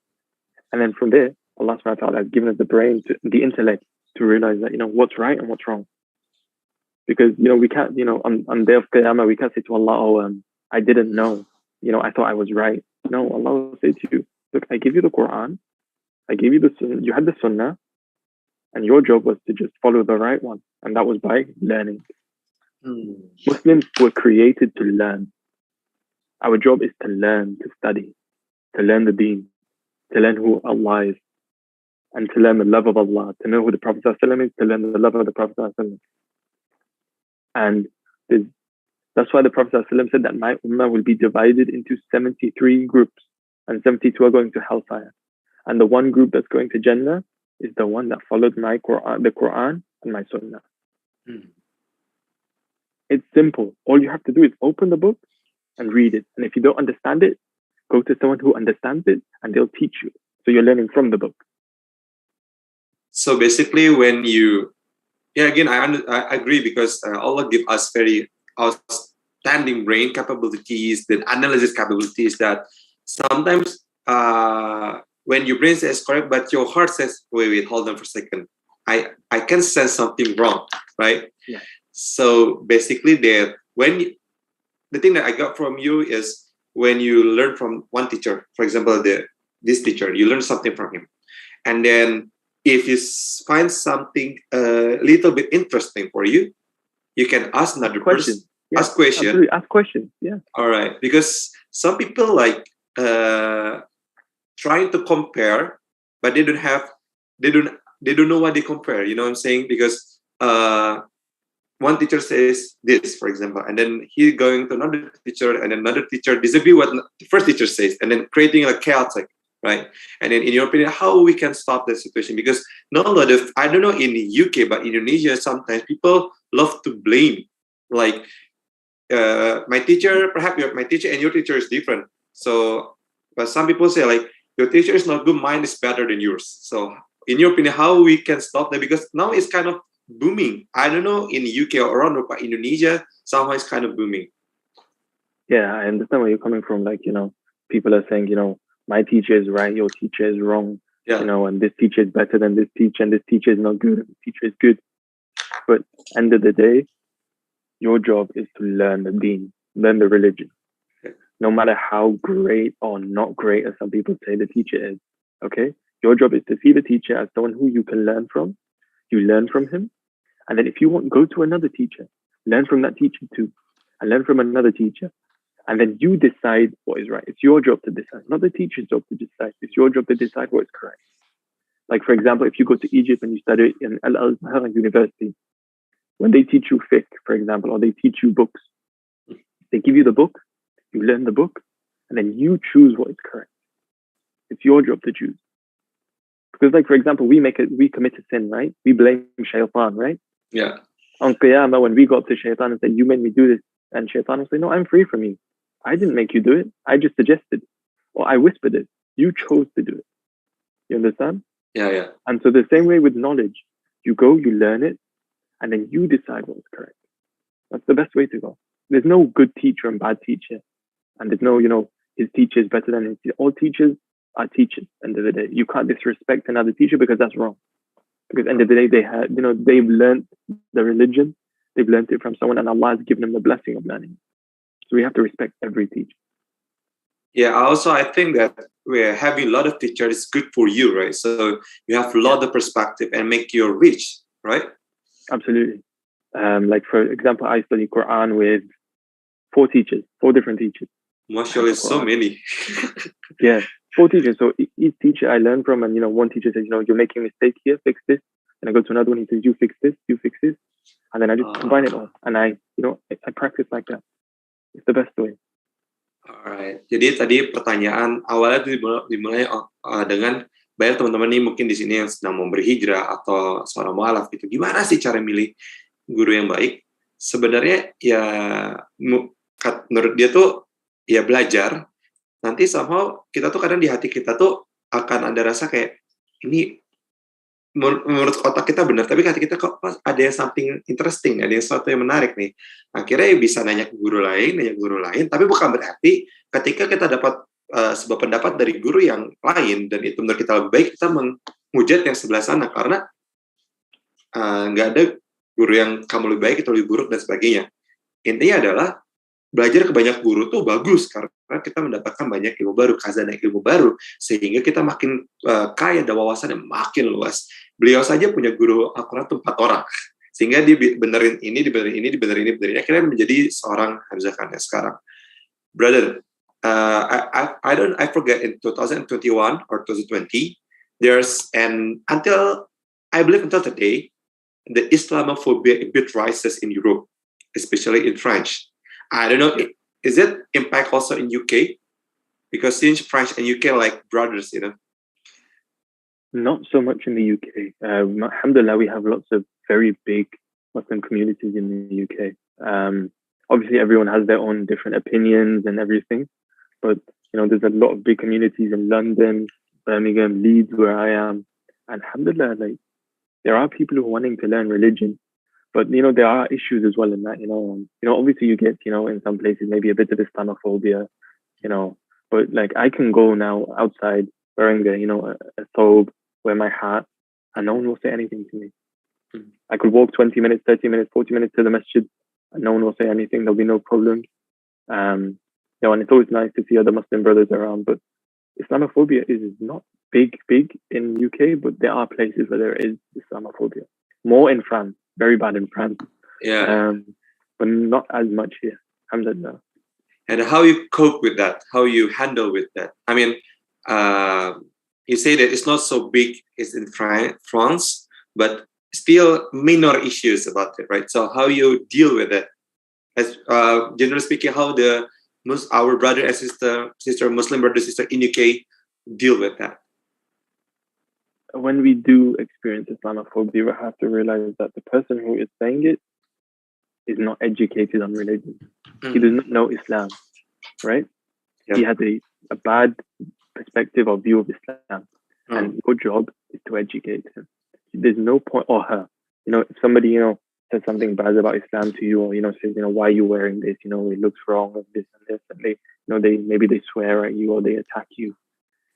Speaker 4: And then from there, Allah subhanahu wa ta'ala has given us the brain, the intellect, to realize that, what's right and what's wrong. Because, we can't, on Day of Qiyamah, we can't say to Allah, I didn't know, I thought I was right. No, Allah will say to you, look, I gave you the Quran, I gave you you had the Sunnah, and your job was to just follow the right one. And that was by learning. Muslims were created to learn. Our job is to learn, to study, to learn the deen, to learn who Allah is, and to learn the love of Allah, to know who the Prophet ﷺ is, to learn the love of the Prophet ﷺ. And that's why the Prophet ﷺ said that my ummah will be divided into 73 groups, and 72 are going to hellfire. And the one group that's going to Jannah is the one that followed my Quran, the Quran and my Sunnah. It's simple. All you have to do is open the book and read it. And if you don't understand it, go to someone who understands it and they'll teach you. So you're learning from the book.
Speaker 3: So basically, when again, I agree, because Allah give us very outstanding brain capabilities, then analysis capabilities, that sometimes when your brain says correct, but your heart says, wait, hold on for a second. I can sense something wrong, right? Yeah. So basically, the thing that I got from you is when you learn from one teacher, for example, this teacher, you learn something from him, and then if you find something a little bit interesting for you, you can ask another person.
Speaker 4: Yeah,
Speaker 3: ask question.
Speaker 4: Absolutely. Ask questions. Yeah.
Speaker 3: All right. Because some people trying to compare, but they don't know what they compare. You know what I'm saying? Because one teacher says this, for example, and then he going to another teacher, and another teacher disagree what the first teacher says, and then creating a chaotic. Right. And then in your opinion, how we can stop the situation? Because not a lot of, I don't know in the UK, but in Indonesia, sometimes people love to blame. Like my teacher, perhaps my teacher and your teacher is different. So, but some people say like, your teacher is not good, mine is better than yours. So in your opinion, how we can stop that? Because now it's kind of booming. I don't know in the UK or around, but Indonesia, somehow it's kind of booming.
Speaker 4: Yeah, I understand where you're coming from. Like, people are saying, my teacher is right, your teacher is wrong, and this teacher is better than this teacher, and this teacher is not good, and this teacher is good. But end of the day, your job is to learn the deen, learn the religion, no matter how great or not great, as some people say, the teacher is. Okay? Your job is to see the teacher as someone who you can learn from. You learn from him. And then if you want, go to another teacher, learn from that teacher too, and learn from another teacher. And then you decide what is right. It's your job to decide, not the teacher's job to decide. It's your job to decide what is correct. Like, for example, if you go to Egypt and you study in Al-Azhar University, when they teach you fiqh, for example, or they teach you books, they give you the book, you learn the book, and then you choose what is correct. It's your job to choose. Because, like, for example, we commit a sin, right? We blame shaitan, right?
Speaker 3: Yeah.
Speaker 4: On Qiyamah, when we go up to shaitan and say, you made me do this, and shaitan will say, no, I'm free from you. I didn't make you do it. I just suggested, or I whispered it. You chose to do it. You understand?
Speaker 3: Yeah.
Speaker 4: And so the same way with knowledge, you go, you learn it, and then you decide what's correct. That's the best way to go. There's no good teacher and bad teacher. And there's no, his teacher is better than his teacher. All teachers are teachers, end of the day. You can't disrespect another teacher because that's wrong. Because end of the day, they've learned the religion. They've learned it from someone, and Allah has given them the blessing of learning. So we have to respect every teacher.
Speaker 3: Yeah, also I think that we're having a lot of teachers is good for you, right? So you have a lot of perspective and make you rich, right?
Speaker 4: Absolutely. Like, for example, I study Quran with 4 different teachers.
Speaker 3: MashaAllah, so many.
Speaker 4: Yeah, 4 teachers. So each teacher I learn from, and one teacher says, you're making a mistake here, fix this. And I go to another one, he says, you fix this, and then I just combine it all, and I practice like that. It's the best way.
Speaker 3: Alright. Jadi tadi pertanyaan awalnya dimulai dengan banyak teman-teman nih mungkin di sini yang sedang mau berhijrah atau seorang mualaf gitu. Gimana sih cara milih guru yang baik? Sebenarnya ya menurut dia tuh ya belajar. Nanti somehow kita tuh kadang di hati kita tuh akan ada rasa kayak ini menurut otak kita benar, tapi hati kita kok ada yang something interesting, ada yang sesuatu yang menarik nih. Akhirnya bisa nanya guru lain, tapi bukan berarti ketika kita dapat sebuah pendapat dari guru yang lain dan itu menurut kita lebih baik, kita menghujat yang sebelah sana karena nggak ada guru yang kamu lebih baik itu lebih buruk dan sebagainya. Intinya adalah belajar ke banyak guru tuh bagus karena kita mendapatkan banyak ilmu baru, khazanah ilmu baru, sehingga kita makin kaya dan wawasannya makin luas. Beliau saja punya guru Al-Quran tuh 4 orang, sehingga dia dibenerin ini, akhirnya menjadi seorang Hamzah sekarang. Brother, I forget in 2021 or 2020, there's until today, the Islamophobia a bit rises in Europe, especially in French. I don't know, is it impact also in UK? Because since French and UK are like brothers,
Speaker 4: Not so much in the UK. Alhamdulillah, we have lots of very big Muslim communities in the UK. Obviously, everyone has their own different opinions and everything. But, there's a lot of big communities in London, Birmingham, Leeds, where I am. And alhamdulillah, there are people who are wanting to learn religion. But, there are issues as well in that, obviously you get, in some places, maybe a bit of Islamophobia, but I can go now outside wearing a thobe, wear my hat, and no one will say anything to me. I could walk 20 minutes, 30 minutes, 40 minutes to the masjid, and no one will say anything. There'll be no problems. And it's always nice to see other Muslim brothers around, but Islamophobia is not big in UK, but there are places where there is Islamophobia. More in France, very bad in France.
Speaker 3: Yeah.
Speaker 4: But not as much here. Alhamdulillah.
Speaker 3: And how you cope with that? How you handle with that? I mean, you say that it's not so big as in France, but still minor issues about it, right? So how you deal with it? As generally speaking, how our brother and sister, Muslim brother and sister in UK deal with that?
Speaker 4: When we do experience Islamophobia, we have to realize that the person who is saying it is not educated on religion. He does not know Islam, right? Yep. He has a bad perspective or view of Islam. And your job is to educate him. There's no point, or her. If somebody, says something bad about Islam to you, or, says, why are you wearing this? It looks wrong, and this and this. And maybe they swear at you or they attack you.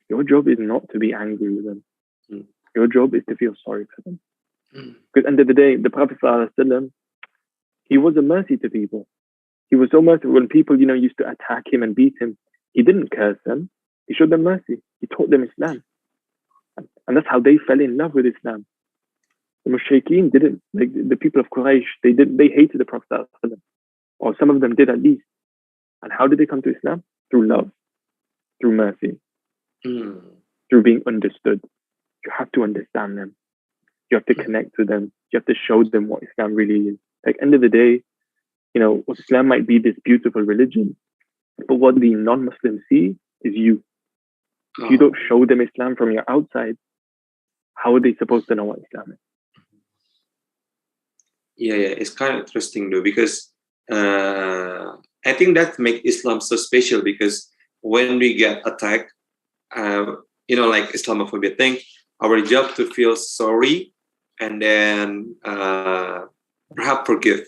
Speaker 4: Your job is not to be angry with them. Your job is to feel sorry for them. Because at the end of the day, the Prophet ﷺ, he was a mercy to people. He was so merciful. When people, used to attack him and beat him, he didn't curse them. He showed them mercy. He taught them Islam. And that's how they fell in love with Islam. The mushrikeen didn't, like the people of Quraysh, they hated the Prophet, or some of them did at least. And how did they come to Islam? Through love, through mercy, through being understood. You have to understand them. You have to connect with them. You have to show them what Islam really is. Like, end of the day, Islam might be this beautiful religion, but what the non-Muslims see is you. If you don't show them Islam from your outside, how are they supposed to know what Islam is?
Speaker 3: Yeah, it's kind of interesting though, because I think that makes Islam so special, because when we get attacked, like Islamophobia thing, our job to feel sorry and then perhaps forgive.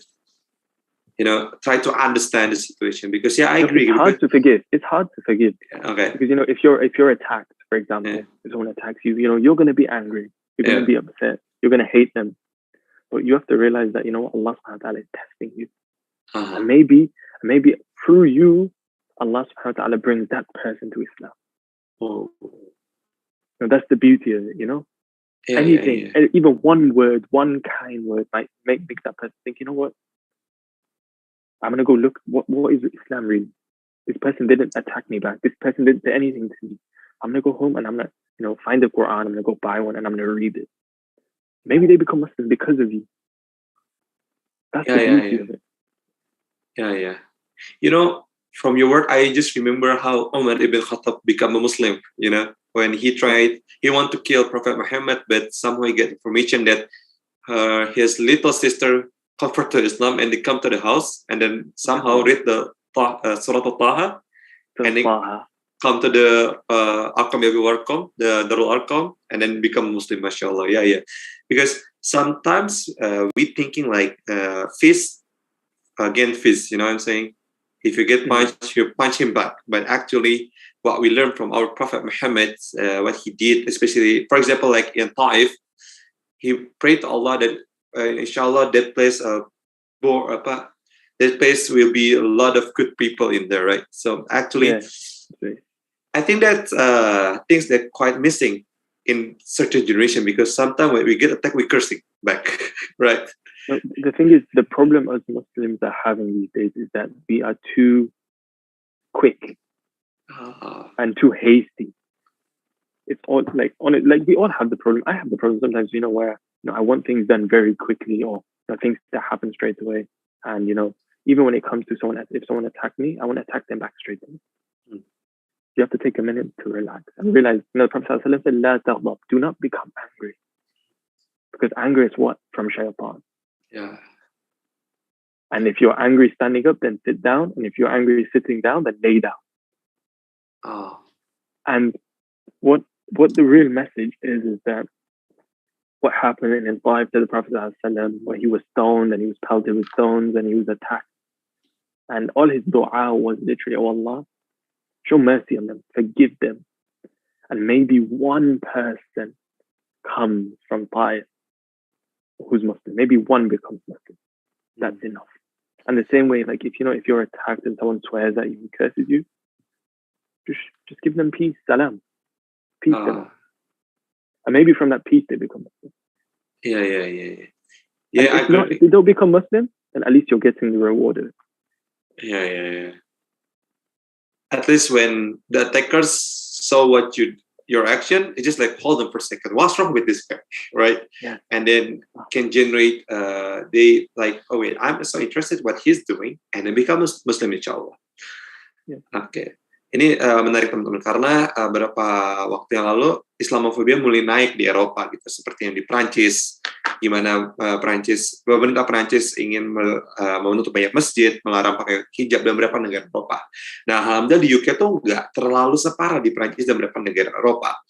Speaker 3: Try to understand the situation, because I agree.
Speaker 4: It's hard to forgive. It's hard to forgive.
Speaker 3: Okay.
Speaker 4: Because if you're attacked, for example, if someone attacks you, you're going to be angry. You're going to be upset. You're going to hate them. But you have to realize that Allah subhanahu wa ta'ala is testing you. And maybe through you, Allah subhanahu wa ta'ala brings that person to Islam.
Speaker 3: Oh.
Speaker 4: That's the beauty of it, Anything, even one word, one kind word might make that person think, you know what? I'm going to go look, what is Islam really? This person didn't attack me back. This person didn't say anything to me. I'm going to go home and I'm going to, find the Quran. I'm going to go buy one and I'm going to read it. Maybe they become Muslims because of you. That's the beauty of it.
Speaker 3: Yeah. From your word, I just remember how Umar ibn Khattab became a Muslim, when he wanted to kill Prophet Muhammad, but somehow he get information that his little sister convert to Islam, and they come to the house and then somehow read the Surat Al A'raf, and they come to the Arqam the NURUL Arqam, and then become Muslim, mashallah. Yeah. Because sometimes we thinking like fist against fist, what I'm saying? If you get punched, you punch him back. But actually, what we learned from our Prophet Muhammad, what he did, especially, for example, like in Taif, he prayed to Allah that inshallah that place will be a lot of good people in there, right? So actually, I think that things that quite missing in certain generation, because sometimes when we get attacked, we cursing back, right?
Speaker 4: The thing is, the problem as Muslims are having these days is that we are too quick and too hasty. It's all like we all have the problem. I have the problem sometimes, where I want things done very quickly, or things that happen straight away. And even when it comes to someone, if someone attacks me, I want to attack them back straight away. You have to take a minute to relax and realize, the Prophet ﷺ said, "La taghdab," do not become angry, because anger is what? From shaitan.
Speaker 3: Yeah.
Speaker 4: And if you're angry standing up, then sit down. And if you're angry sitting down, then lay down. And what the real message is that what happened in his life to the Prophet ﷺ, where he was stoned and he was pelted with stones and he was attacked. And all his dua was literally, "Oh Allah, show mercy on them, forgive them." And maybe one person comes from Taif who's Muslim. Maybe one becomes Muslim. That's enough. And the same way, like if you're attacked and someone swears at you and curses you, just give them peace, salam. Peace, salam. And maybe from that peace they become Muslim.
Speaker 3: Yeah.
Speaker 4: If they don't become Muslim, then at least you're getting the reward of it.
Speaker 3: Yeah. At least when the attackers saw your action, it's just like, hold on for a second, what's wrong with this guy, right?
Speaker 4: Yeah.
Speaker 3: And then can generate, they like, oh wait, I'm so interested in what he's doing, and then become Muslim, inshallah.
Speaker 4: Yeah.
Speaker 3: Okay. Ini menarik teman-teman, karena beberapa waktu yang lalu Islamofobia mulai naik di Eropa gitu, seperti yang di Prancis, gimana pemerintah Prancis ingin menutup banyak masjid, melarang pakai hijab dan beberapa negara Eropa. Nah, alhamdulillah di UK tuh nggak terlalu separah di Prancis dan beberapa negara Eropa.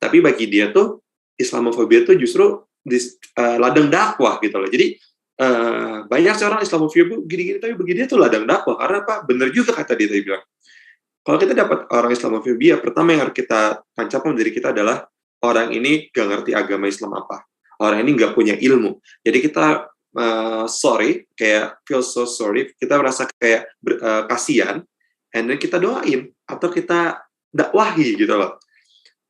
Speaker 3: Tapi bagi dia tuh Islamofobia tuh justru ladang dakwah gitu loh. Jadi banyak seorang Islamofobia gini-gini, tapi bagi dia tuh ladang dakwah, karena apa? Bener juga kata dia tadi bilang. Kalau kita dapat orang Islamofobia, pertama yang harus kita tancapkan diri kita adalah orang ini gak ngerti agama Islam apa. Orang ini gak punya ilmu. Jadi kita sorry, kayak feel so sorry, kita merasa kayak kasihan, and then kita doain atau kita dakwahi gitu loh.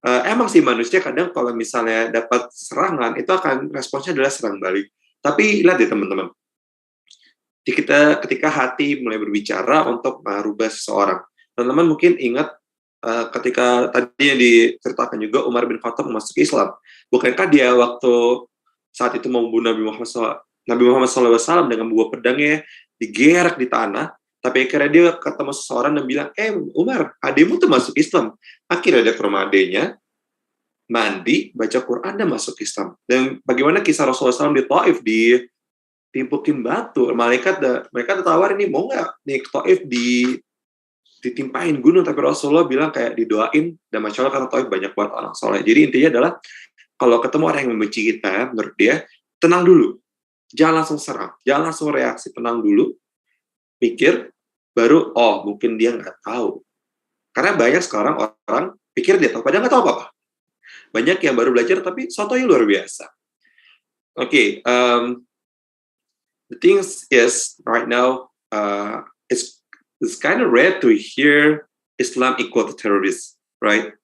Speaker 3: Emang sih manusia kadang kalau misalnya dapat serangan itu akan responsnya adalah serang balik. Tapi lihat deh teman-teman, ketika hati mulai berbicara untuk merubah seseorang, teman-teman mungkin ingat ketika tadi yang diceritakan juga Umar bin Khattab masuk Islam. Bukankah dia waktu saat itu mau membunuh Nabi Muhammad SAW dengan membawa pedangnya digerak di tanah, tapi akhirnya dia ketemu seseorang dan bilang, Umar, adikmu tuh masuk Islam. Akhirnya dia ke rumah adiknya, mandi, baca Quran, dan masuk Islam. Dan bagaimana kisah Rasulullah SAW di Taif, ditimpukin batu, mereka tertawarin nih, mau nggak nih ke Taif ditimpain gunung, tapi Rasulullah bilang kayak didoain, dan Masya Allah karena Taif banyak banget orang soleh. Jadi intinya adalah, kalau ketemu orang yang membenci kita, menurut dia, tenang dulu. Jangan langsung serang, jangan langsung reaksi, tenang dulu, pikir, baru, mungkin dia nggak tahu. Karena banyak sekarang orang pikir dia tahu, padahal nggak tahu apa-apa. Banyak yang baru belajar, tapi sotonya luar biasa. Okay, the thing is, right now, it's kind of rare to hear Islam equal to terrorists, right?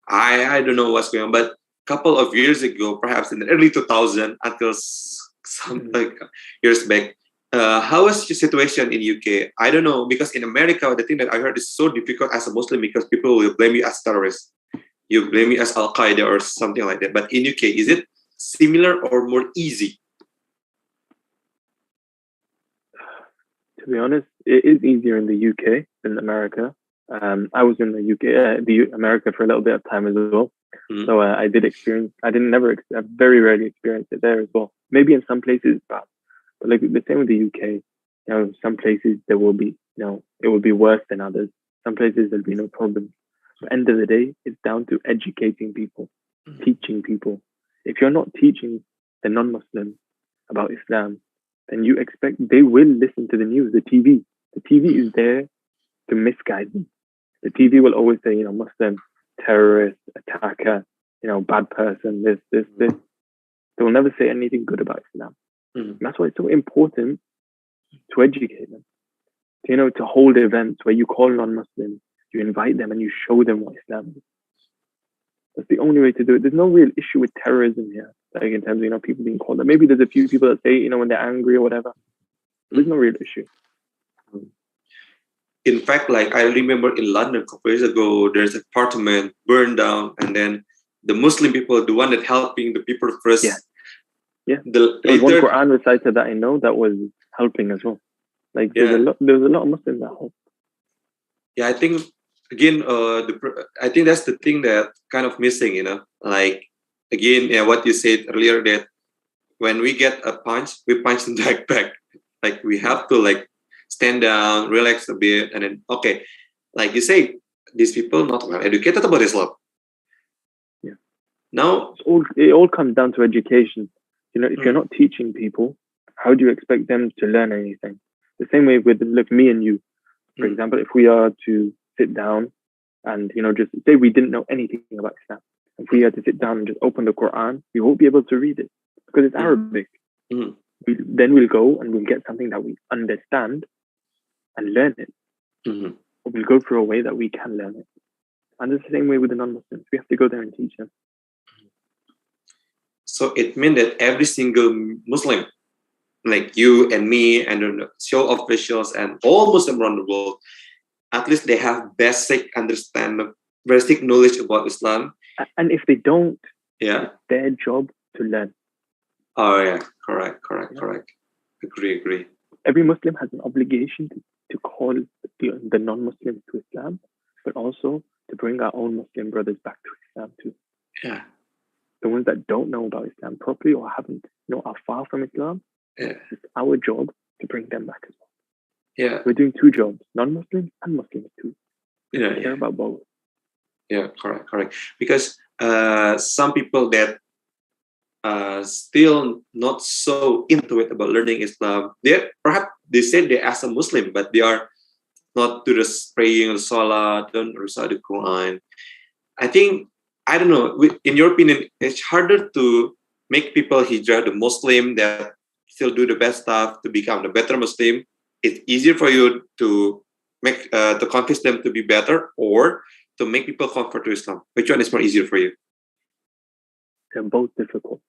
Speaker 3: I don't know what's going on, but a couple of years ago, perhaps in the early 2000s, until some years back, how was your situation in UK? I don't know, because in America, the thing that I heard is so difficult as a Muslim because people will blame you as terrorist. You blame me as Al-Qaeda or something like that. But in UK, is it similar or more easy?
Speaker 4: To be honest, it is easier in the UK than America. I was in the UK, America for a little bit of time as well. So I very rarely experienced it there as well. Maybe in some places, but like the same with the UK, some places there will be, it will be worse than others. Some places there'll be no problem. At the end of the day, it's down to educating people, teaching people. If you're not teaching the non-Muslims about Islam, then you expect they will listen to the news, the TV. The TV is there to misguide them. The TV will always say, Muslim, terrorist, attacker, bad person, this. They will never say anything good about Islam. That's why it's so important to educate them. To hold events where you call non-Muslims, you invite them and you show them what Islam is. That's the only way to do it. There's no real issue with terrorism here, like in terms of people being called. Maybe there's a few people that say when they're angry or whatever. There's no real issue.
Speaker 3: In fact, like I remember in London a couple years ago, there's an apartment burned down, and then the Muslim people, the one that helping the people first.
Speaker 4: Yeah. There was one Quran reciter that I know that was helping as well. Like there was a lot of Muslims that helped.
Speaker 3: Yeah, I think again, I think that's the thing that kind of missing. Like again, what you said earlier, that when we get a punch, we punch them back. Like we have to stand down, relax a bit, and then like you say, these people not well educated about Islam.
Speaker 4: Yeah.
Speaker 3: Now
Speaker 4: it all comes down to education. If you're not teaching people, how do you expect them to learn anything? The same way with me and you, for example, if we are to sit down and just say we didn't know anything about Islam, if we had to sit down and just open the Quran, we won't be able to read it because it's Arabic. Then we'll go and we'll get something that we understand and learn it. Or we'll go through a way that we can learn it. And it's the same way with the non-Muslims. We have to go there and teach them.
Speaker 3: So it means that every single Muslim, like you and me and the show officials and all Muslims around the world, at least they have basic knowledge about Islam.
Speaker 4: And if they don't,
Speaker 3: it's
Speaker 4: their job to learn.
Speaker 3: Oh yeah, correct. Agree.
Speaker 4: Every Muslim has an obligation to call the non-Muslims to Islam, but also to bring our own Muslim brothers back to Islam too.
Speaker 3: Yeah.
Speaker 4: The ones that don't know about Islam properly or haven't, are far from Islam, it's our job to bring them back as well.
Speaker 3: Yeah.
Speaker 4: We're doing two jobs, non-Muslims and Muslims too.
Speaker 3: Yeah.
Speaker 4: We care about both.
Speaker 3: Yeah, correct. Because some people that still not so into it about learning Islam, they say they as a Muslim, but they are not to the praying Salah, don't recite the Quran. I don't know, in your opinion, it's harder to make people hijrah, the Muslim that still do the best stuff to become the better Muslim, it's easier for you to make to convince them to be better, or to make people convert to Islam? Which one is more easier for you?
Speaker 4: They're both difficult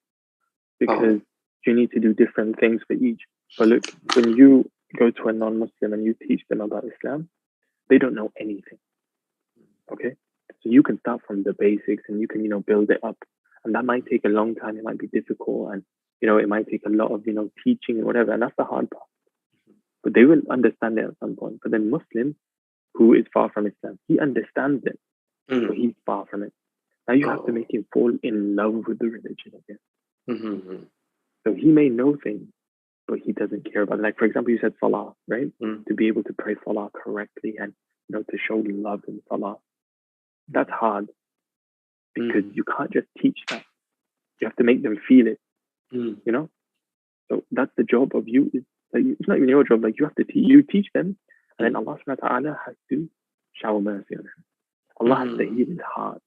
Speaker 4: because you need to do different things for each. But look, when you go to a non-Muslim and you teach them about Islam, they don't know anything. Okay? So you can start from the basics and you can, build it up. And that might take a long time. It might be difficult, and, it might take a lot of, teaching and whatever. And that's the hard part. But they will understand it at some point. But then Muslim, who is far from Islam, he understands it, but he's far from it. Now you have to make him fall in love with the religion again. So he may know things, but he doesn't care about it. Like, for example, you said Salah, right? To be able to pray Salah correctly and, to show love in Salah. That's hard because you can't just teach that. You have to make them feel it, So that's the job of you. It's not even your job. Like, you have to teach them, and then Allah subhanahu wa ta'ala has to shower mercy on him. Allah has to heal his heart.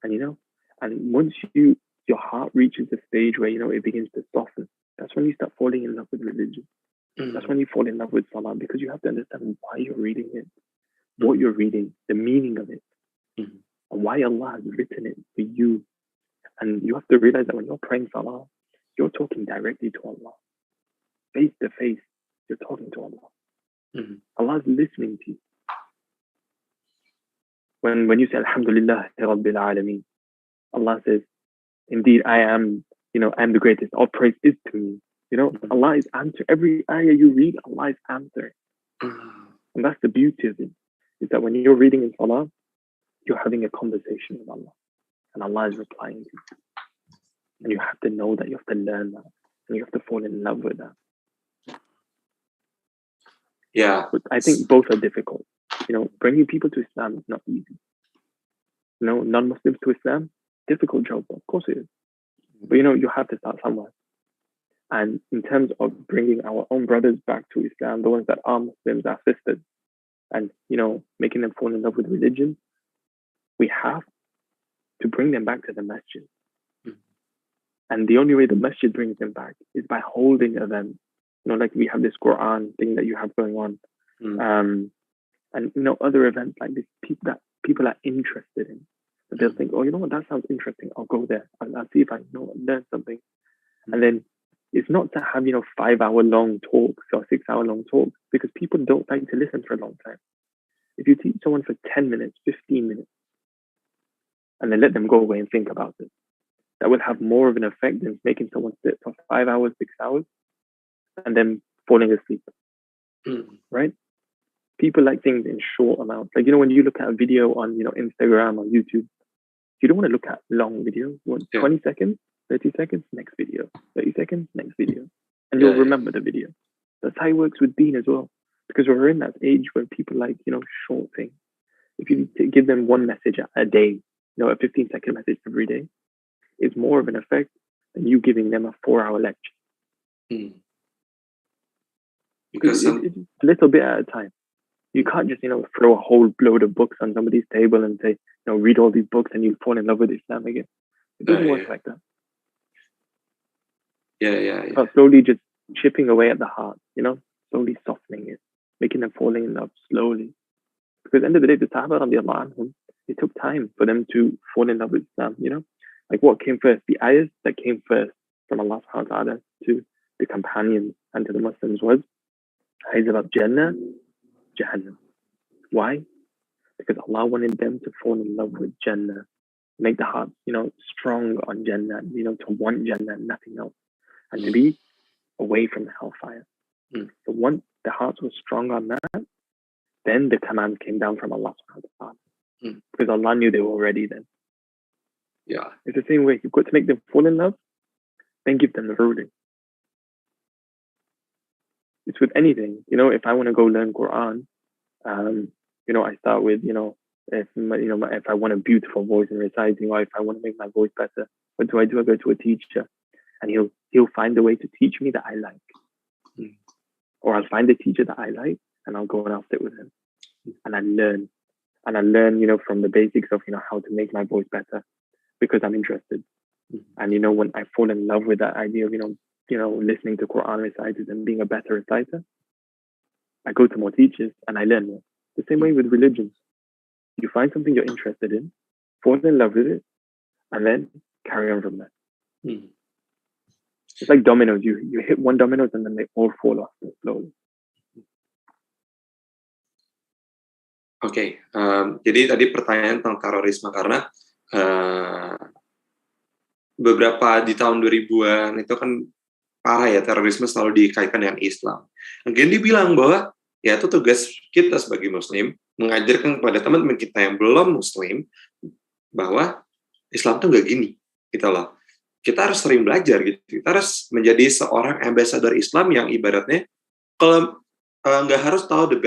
Speaker 4: And, and once your heart reaches a stage where, it begins to soften, that's when you start falling in love with religion. That's when you fall in love with Salah, because you have to understand why you're reading it, what you're reading, the meaning of it, and why Allah has written it for you. And you have to realize that when you're praying Salah, you're talking directly to Allah. Face to face, you're talking to Allah. Allah is listening to you. When you say Alhamdulillah Rabbil Alamin, Allah says, indeed I am, I am the greatest. All praise is to me. Allah is answering. Every ayah you read, Allah is answering. And that's the beauty of it, is that when you're reading in Salah, you're having a conversation with Allah. And Allah is replying to you. And you have to know that, you have to learn that. And you have to fall in love with that.
Speaker 3: Yeah.
Speaker 4: But I think both are difficult. Bringing people to Islam is not easy. Non-Muslims to Islam, difficult job. Of course it is. But you have to start somewhere. And in terms of bringing our own brothers back to Islam, the ones that are Muslims, our sisters, and, making them fall in love with religion, we have to bring them back to the masjid. And the only way the masjid brings them back is by holding events. Like we have this Qur'an thing that you have going on. And, other events like this that people are interested in. But they'll think, oh, that sounds interesting. I'll go there. I'll see if I learn something. And then it's not to have, 5-hour-long talks or 6-hour-long talks, because people don't like to listen for a long time. If you teach someone for 10 minutes, 15 minutes, and then let them go away and think about it, that will have more of an effect than making someone sit for 5 hours, 6 hours, and then falling asleep. Right? People like things in short amounts. Like, when you look at a video on, Instagram or YouTube, you don't want to look at long videos. You want 20 seconds, 30 seconds, next video. 30 seconds, next video. And you'll remember the video. That's how it works with Deen as well. Because we're in that age where people like, short things. If you give them one message a day, a 15-second message every day, it's more of an effect than you giving them a 4-hour lecture. Because it's a little bit at a time. You can't just, throw a whole load of books on somebody's table and say, read all these books and you'll fall in love with Islam again. It doesn't work like that. But slowly just chipping away at the heart, slowly softening it, making them falling in love slowly. Because at the end of the day, the Sahaba radiallahu anhum, it took time for them to fall in love with Islam, Like, what came first? The ayahs that came first from Allah subhanahu wa ta'ala to the companions and to the Muslims was ayahs about Jannah, Jahannam. Why? Because Allah wanted them to fall in love with Jannah, make the heart, strong on Jannah, to want Jannah, nothing else, and to be away from the hellfire. So once the hearts were strong on that, then the command came down from Allah subhanahu wa ta'ala. Because Allah knew they were ready then.
Speaker 3: Yeah.
Speaker 4: It's the same way. You've got to make them fall in love, then give them the ruling. It's with anything. If I want to go learn Quran, I start with, if I want a beautiful voice in reciting, or if I want to make my voice better, what do? I go to a teacher, and he'll find a way to teach me that I like. Or I'll find a teacher that I like, and I'll go and I'll sit with him. And I learn. And I learn, from the basics of, how to make my voice better, because I'm interested. And, when I fall in love with that idea of, listening to Quran reciters and being a better reciter, I go to more teachers and I learn more. The same way with religion. You find something you're interested in, fall in love with it, and then carry on from there. It's like dominoes. You hit one dominoes and then they all fall off slowly.
Speaker 3: Oke, jadi tadi pertanyaan tentang terorisme karena beberapa di tahun 2000-an itu kan parah ya, terorisme selalu dikaitkan dengan Islam. Mungkin dibilang bahwa ya itu tugas kita sebagai Muslim mengajarkan kepada teman-teman kita yang belum Muslim bahwa Islam tuh nggak gini, gitu loh. Kita harus sering belajar gitu. Kita harus menjadi seorang ambassador Islam yang ibaratnya kalau nggak harus tahu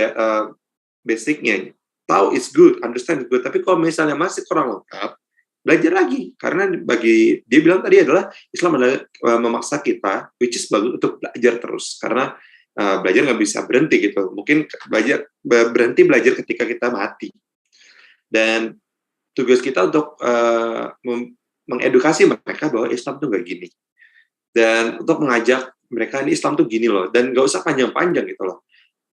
Speaker 3: basicnya. Tahu is good, understand is good. Tapi kalau misalnya masih kurang lengkap, belajar lagi. Karena bagi dia bilang tadi adalah Islam adalah memaksa kita, which is bagus untuk belajar terus. Karena belajar nggak bisa berhenti gitu. Mungkin berhenti belajar ketika kita mati. Dan tugas kita untuk mengedukasi mereka bahwa Islam tuh nggak gini. Dan untuk mengajak mereka ini Islam tuh gini loh. Dan nggak usah panjang-panjang gitu loh.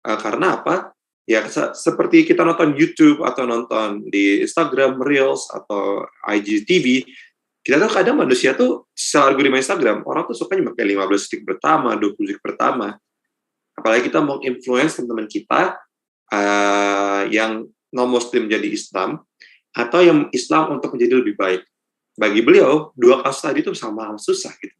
Speaker 3: Karena apa? Ya seperti kita nonton YouTube atau nonton di Instagram Reels atau IGTV, kita tuh kadang manusia tuh secara algoritma Instagram, orang tuh sukanya pakai 15 detik pertama, 20 detik pertama. Apalagi kita mau influence teman-teman kita yang non-Muslim jadi Islam, atau yang Islam untuk menjadi lebih baik. Bagi beliau, dua kasus tadi itu sama susah gitu.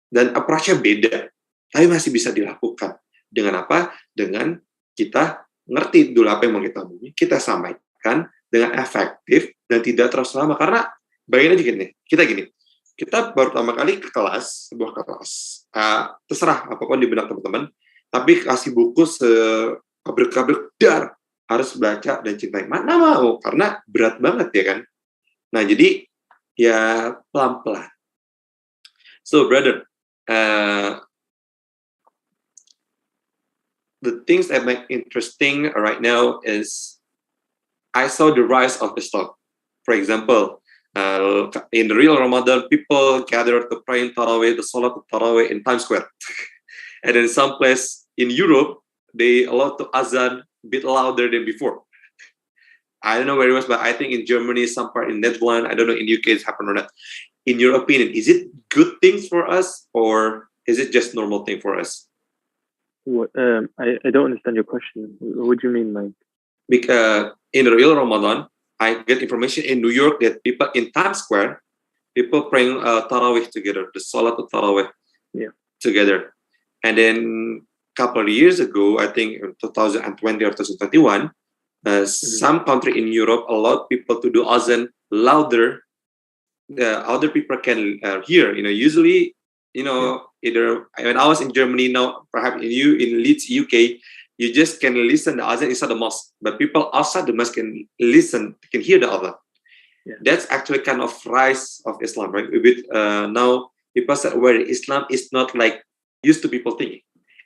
Speaker 3: Dan approach-nya beda, tapi masih bisa dilakukan. Dengan apa? Dengan kita ngerti dulu apa yang mau kita omongin, kita sampaikan dengan efektif dan tidak terlalu lama. Karena bayangin aja gini, kita baru pertama kali ke kelas, sebuah kelas, terserah apapun di benak teman-teman, tapi kasih buku sekabrik-kabrik dar, harus baca dan cintai. Mana mau, karena berat banget ya kan. Nah jadi ya pelan-pelan. So brother, the things that make interesting right now is I saw the rise of Islam. For example, in the real Ramadan, people gather to pray in TARAWIH, the SURAT Al A'raf in Times Square. And in some place in Europe, they allow to azan a bit louder than before. I don't know where it was, but I think in Germany, some part in Netherlands, I don't know in UK it's happened or not. In your opinion, is it good things for us or is it just normal thing for us?
Speaker 4: I don't understand your question. What do you mean, like?
Speaker 3: Because in the real Ramadan, I get information in New York that people in Times Square, people praying Tarawih together, the Salat of Tarawih together. And then a couple of years ago, I think in 2020 or 2021, some country in Europe allowed people to do azan louder. Other people can hear. Usually, either when I was in Germany, now perhaps in Leeds, UK, you just can listen the azan inside the mosque, but people outside the mosque can listen, can hear the azan. Yeah. That's actually kind of rise of Islam, right? With now people said where Islam is not like used to people thinking.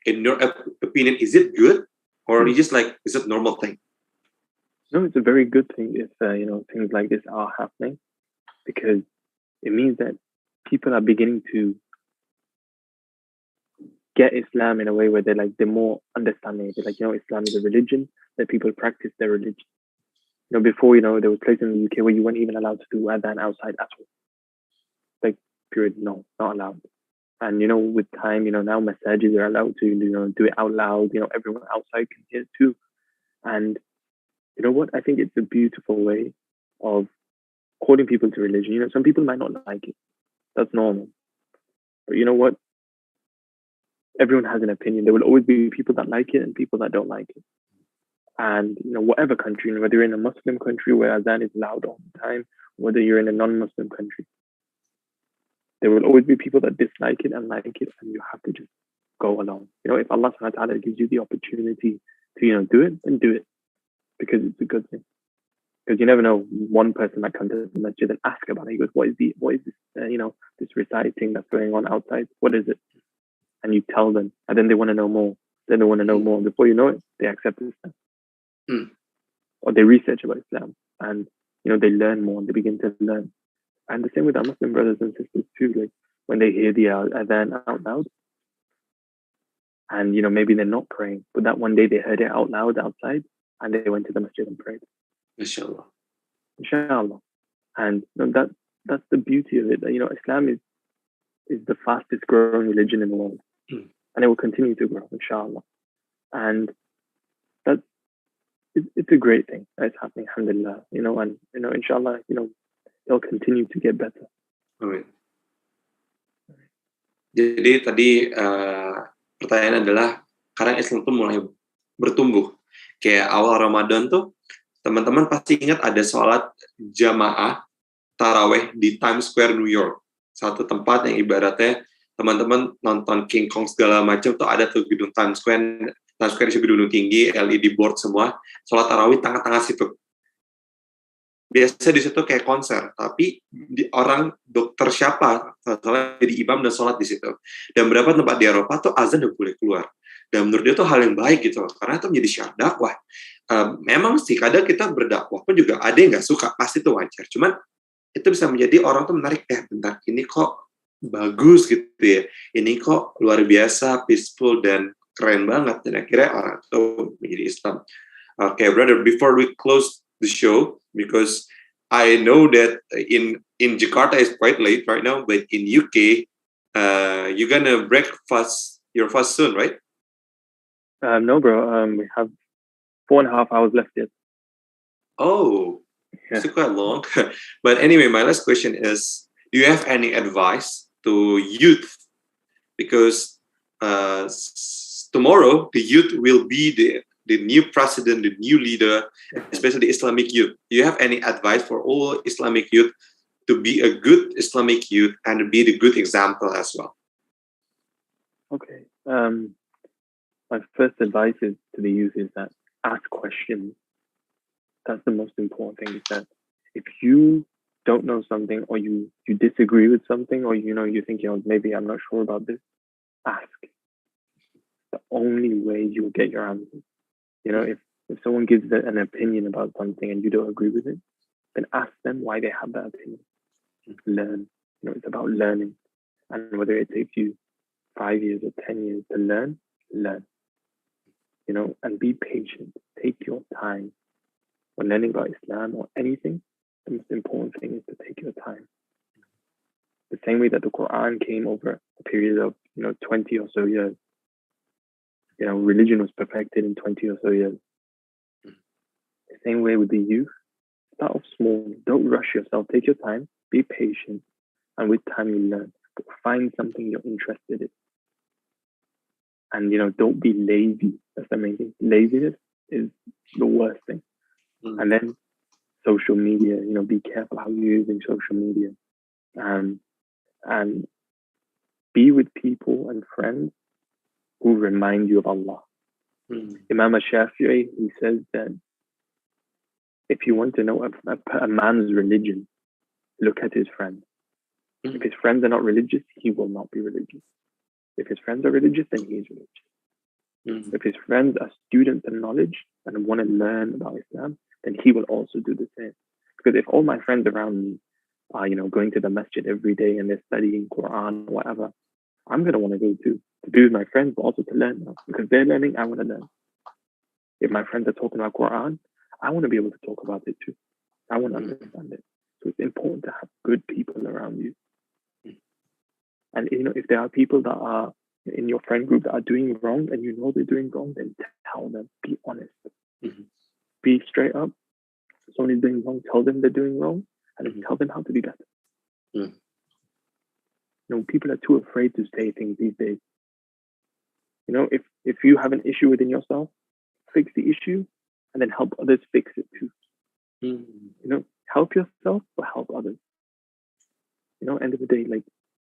Speaker 3: In your opinion, is it good or is just like is it normal thing?
Speaker 4: No, it's a very good thing if things like this are happening, because it means that people are beginning to get Islam in a way where they're more understanding. They're like, Islam is a religion that people practice their religion. Before, there was places in the UK where you weren't even allowed to do adhan outside at all. Like, period, no, not allowed. And, with time, now messages are allowed to, do it out loud. Everyone outside can hear it too. And you know what? I think it's a beautiful way of calling people to religion. Some people might not like it. That's normal. But you know what? Everyone has an opinion. There will always be people that like it and people that don't like it. And whatever country, whether you're in a Muslim country where azan is loud all the time, whether you're in a non-Muslim country, there will always be people that dislike it and like it, and you have to just go along. If Allah subhanahu wa ta'ala gives you the opportunity to do it, then do it, because it's a good thing. Because you never know, one person might come to the masjid and ask about it. He goes, what is this this reciting that's going on outside? What is it? And you tell them, and then they want to know more. Then they want to know more. Before you know it, they accept Islam. Or they research about Islam, and they learn more, and they begin to learn. And the same with our Muslim brothers and sisters too. Like, when they hear the adhan out loud, and maybe they're not praying, but that one day they heard it out loud outside, and they went to the masjid and prayed.
Speaker 3: Inshallah.
Speaker 4: Inshallah. And that's the beauty of it. That Islam is the fastest growing religion in the world, and it will continue to grow, inshallah. And it's a great thing that's happening, alhamdulillah. And inshallah, it'll continue to get better.
Speaker 3: Amin. Jadi tadi pertanyaan adalah, sekarang Islam tuh mulai bertumbuh. Kayak awal Ramadan tuh, teman-teman pasti ingat ada sholat jamaah tarawih di Times Square, New York. Satu tempat yang ibaratnya teman-teman nonton King Kong segala macam tuh ada tuh gedung Times Square. Times Square itu gedung tinggi, LED board semua. Sholat tarawih tengah-tengah situ. Biasa di situ kayak konser, tapi orang dokter siapa jadi imam dan sholat di situ. Dan beberapa tempat di Eropa tuh azan udah boleh keluar. Dan menurut dia tuh hal yang baik gitu, karena itu menjadi syiar dakwah. Memang sih kadang kita berdakwah pun juga ada yang nggak suka, pasti itu wajar. Cuman itu bisa menjadi orang tuh menarik, bentar, ini kok bagus gitu ya, ini kok luar biasa, peaceful dan keren banget. Dan akhirnya orang tuh menjadi Islam. Okay, brother, before we close the show, because I know that in Jakarta it's quite late right now, but in UK, you're gonna break your fast soon, right?
Speaker 4: No, bro. We have 4.5 hours left yet.
Speaker 3: Oh,
Speaker 4: yeah.
Speaker 3: Still quite long. But anyway, my last question is: do you have any advice to youth? Because tomorrow the youth will be the new president, the new leader, especially the Islamic youth. Do you have any advice for all Islamic youth to be a good Islamic youth and to be the good example as well?
Speaker 4: Okay. My first advice to the youth is that ask questions. That's the most important thing, is that if you don't know something, or you disagree with something, or you think, maybe I'm not sure about this, ask. The only way you'll get your answers. If someone gives an opinion about something and you don't agree with it, then ask them why they have that opinion. Learn. It's about learning. And whether it takes you 5 years or 10 years to learn. And be patient. Take your time. When learning about Islam or anything, the most important thing is to take your time. The same way that the Qur'an came over a period of 20 or so years. Religion was perfected in 20 or so years. The same way with the youth. Start off small. Don't rush yourself. Take your time. Be patient. And with time, you learn. But find something you're interested in. And, don't be lazy. That's the main thing. Laziness is the worst thing. And then social media, be careful how you're using social media. And be with people and friends who remind you of Allah. Imam Shafi'i, he says that if you want to know a man's religion, look at his friends. If his friends are not religious, he will not be religious. If his friends are religious, then he is religious. If his friends are students of knowledge and want to learn about Islam, then he will also do the same. Because if all my friends around me are, going to the masjid every day and they're studying Quran or whatever, I'm going to want to go too, to be with my friends, but also to learn now. Because they're learning, I want to learn. If my friends are talking about Quran, I want to be able to talk about it too. I want to understand it. So it's important to have good people around you. And if there are people that are in your friend group that are doing wrong and they're doing wrong, then tell them. Be honest. Be straight up. If someone is doing wrong, tell them they're doing wrong, and then tell them how to be better. People are too afraid to say things these days. If you have an issue within yourself, fix the issue and then help others fix it too. Help yourself or help others. End of the day,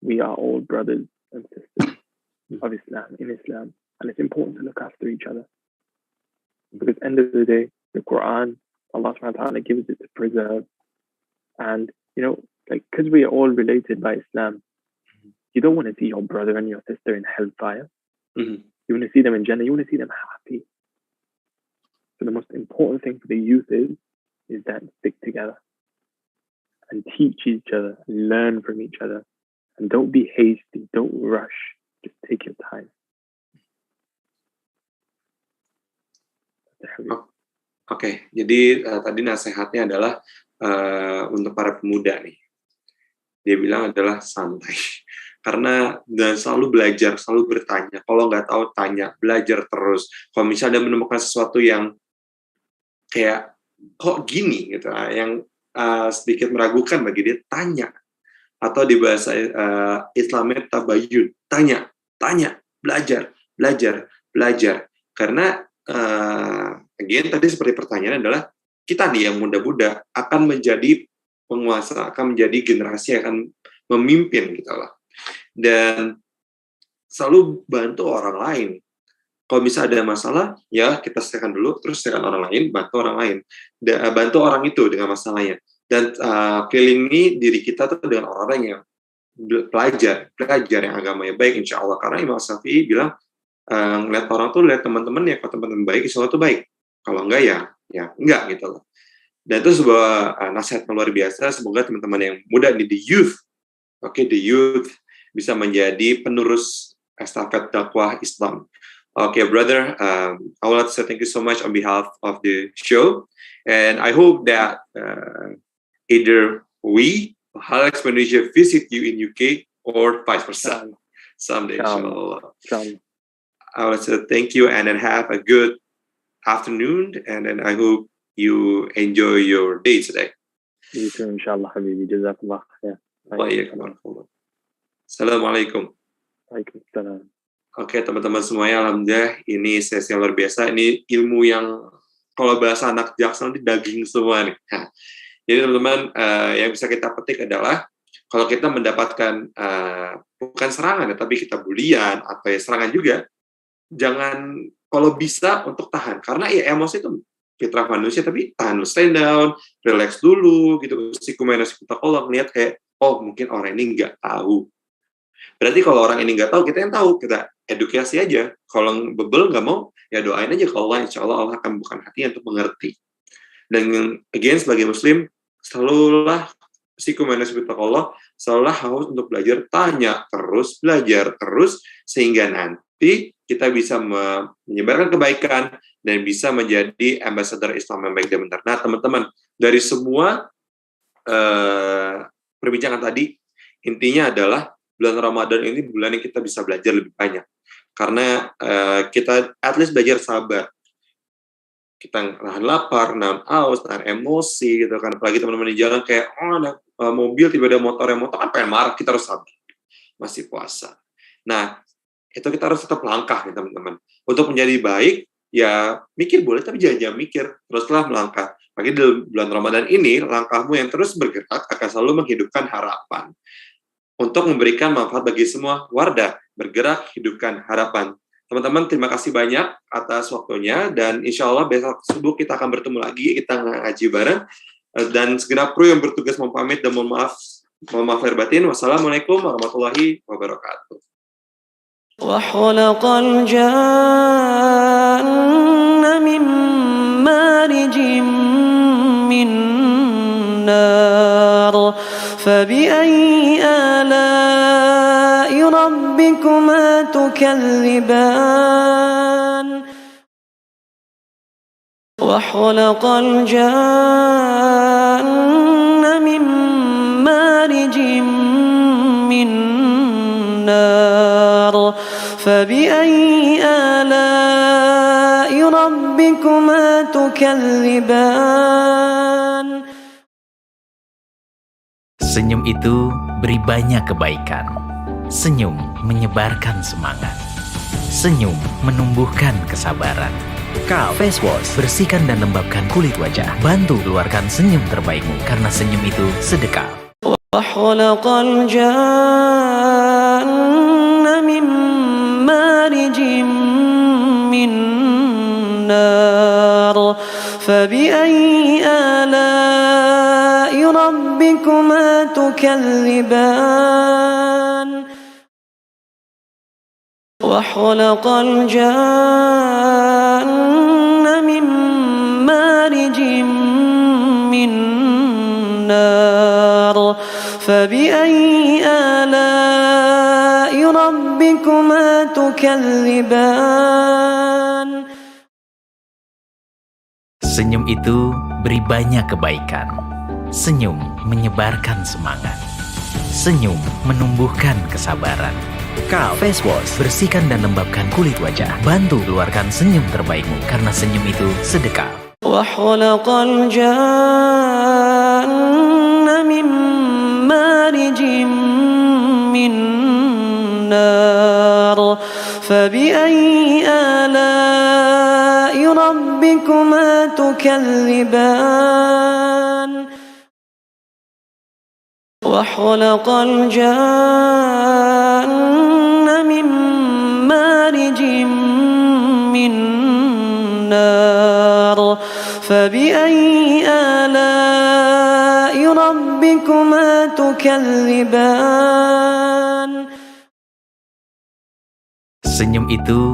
Speaker 4: we are all brothers and sisters of Islam, in Islam, and it's important to look after each other. Because end of the day, the Quran, Allah subhanahu wa ta'ala gives it to preserve. And, because we are all related by Islam, you don't want to see your brother and your sister in hellfire. You want to see them in Jannah. You want to see them happy. So the most important thing for the youth is that stick together and teach each other, learn from each other, And don't be hasty, don't rush, just take your time.
Speaker 3: Oke, jadi tadi nasihatnya adalah untuk para pemuda nih. Dia bilang adalah santai. Karena dan selalu belajar, selalu bertanya. Kalau nggak tahu, tanya, belajar terus. Kalau misalnya Anda menemukan sesuatu yang kayak, kok gini, gitu, yang sedikit meragukan bagi dia, tanya. Atau di bahasa Islamic tabayun, tanya, belajar. Karena, again, tadi seperti pertanyaan adalah, kita nih yang muda-muda akan menjadi penguasa, akan menjadi generasi yang akan memimpin, gitu lah. Dan selalu bantu orang lain. Kalau misalnya ada masalah, ya kita selesaikan dulu, terus selesaikan orang lain, bantu orang lain. Bantu orang itu dengan masalahnya. Dan kelilingi diri kita tuh dengan orang-orang yang belajar yang agamanya baik, insya Allah. Karena Imam Syafi'i bilang, ngeliat orang tuh, lihat teman-teman ya, kalau teman-teman baik, insya Allah tuh baik. Kalau enggak, ya enggak gitu loh. Dan itu sebuah nasihat yang luar biasa. Semoga teman-teman yang muda di the youth bisa menjadi penerus estafet dakwah Islam. Okay, brother, I would like to say thank you so much on behalf of the show, and I hope that either we, Alex Indonesia, visit you in UK or vice versa someday, inshallah. I would like to say thank you, and then have a good afternoon, and then I hope you enjoy your day today.
Speaker 4: You too, inshallah, habibi. Jazakallah. Yeah.
Speaker 3: Assalamualaikum.
Speaker 4: Waalaikumsalam.
Speaker 3: Oke, teman-teman semuanya, alhamdulillah ini sesi yang luar biasa. Ini ilmu yang kalau bahasa anak jaksel ini daging semua nih. Nah, jadi teman-teman, yang bisa kita petik adalah kalau kita mendapatkan bukan serangan ya, tapi kita bulian atau ya serangan juga, jangan kalau bisa untuk tahan, karena ya emosi itu fitrah manusia, tapi tahan dulu, stand down, relax dulu gitu. Kita kalau ngeliat kayak, oh mungkin orang ini nggak tahu. Berarti kalau orang ini nggak tahu, kita yang tahu, kita edukasi aja. Kalau bebel nggak mau, ya doain aja ke Allah, insya Allah akan bukan hatinya untuk mengerti. Dan again, sebagai muslim, selalulah Allah, selalulah haus untuk belajar, tanya terus, belajar terus, sehingga nanti kita bisa menyebarkan kebaikan dan bisa menjadi ambassador Islam yang baik dan benar. Nah, teman-teman, dari semua perbincangan tadi, intinya adalah bulan Ramadan ini bulan yang kita bisa belajar lebih banyak. Karena kita at least belajar sabar. Kita nahan lapar, nahan aus, nahan emosi, gitu kan. Apalagi teman-teman di jalan kayak, ada mobil, tiba-tiba motor kan pengen marah, kita harus sabar. Masih puasa. Nah, itu kita harus tetap langkah, nih, teman-teman. Untuk menjadi baik, ya mikir boleh, tapi jangan mikir. Teruslah melangkah. Bagi di bulan Ramadan ini, langkahmu yang terus bergerak akan selalu menghidupkan harapan. Untuk memberikan manfaat bagi semua, wardah, bergerak, hidupkan harapan. Teman-teman, terima kasih banyak atas waktunya, dan insya Allah besok subuh kita akan bertemu lagi, kita ngaji bareng, dan segenap kru yang bertugas mau pamit dan mohon maaf lahir batin. Wassalamualaikum warahmatullahi wabarakatuh.
Speaker 1: وخلق الجن من مارج من نار فبأي آلاء ربكما تكذبان وخلق الجن من مارج من نار فبأي آلاء ربكما تكذبان.
Speaker 2: Senyum itu beri banyak kebaikan. Senyum menyebarkan semangat. Senyum menumbuhkan kesabaran. Face wash, bersihkan dan lembabkan kulit wajah. Bantu keluarkan senyum terbaikmu, karena senyum itu sedekah.
Speaker 1: وخلق الجن من مارج من نار فبأي آلاء ربكما تكذبان وخلق الجن من مارج من نار فبأي آلاء ربكما تكذبان.
Speaker 2: Senyum itu beri banyak kebaikan. Senyum menyebarkan semangat. Senyum menumbuhkan kesabaran. Face Wash, bersihkan dan lembabkan kulit wajah. Bantu keluarkan senyum terbaikmu, karena senyum itu sedekah.
Speaker 1: وخلق الجن من مارج من نار فبأي آلاء ربكما تكذبان. وخلق الجن من مارج من نار فبأي آلاء ربكما تكذبان.
Speaker 2: Senyum itu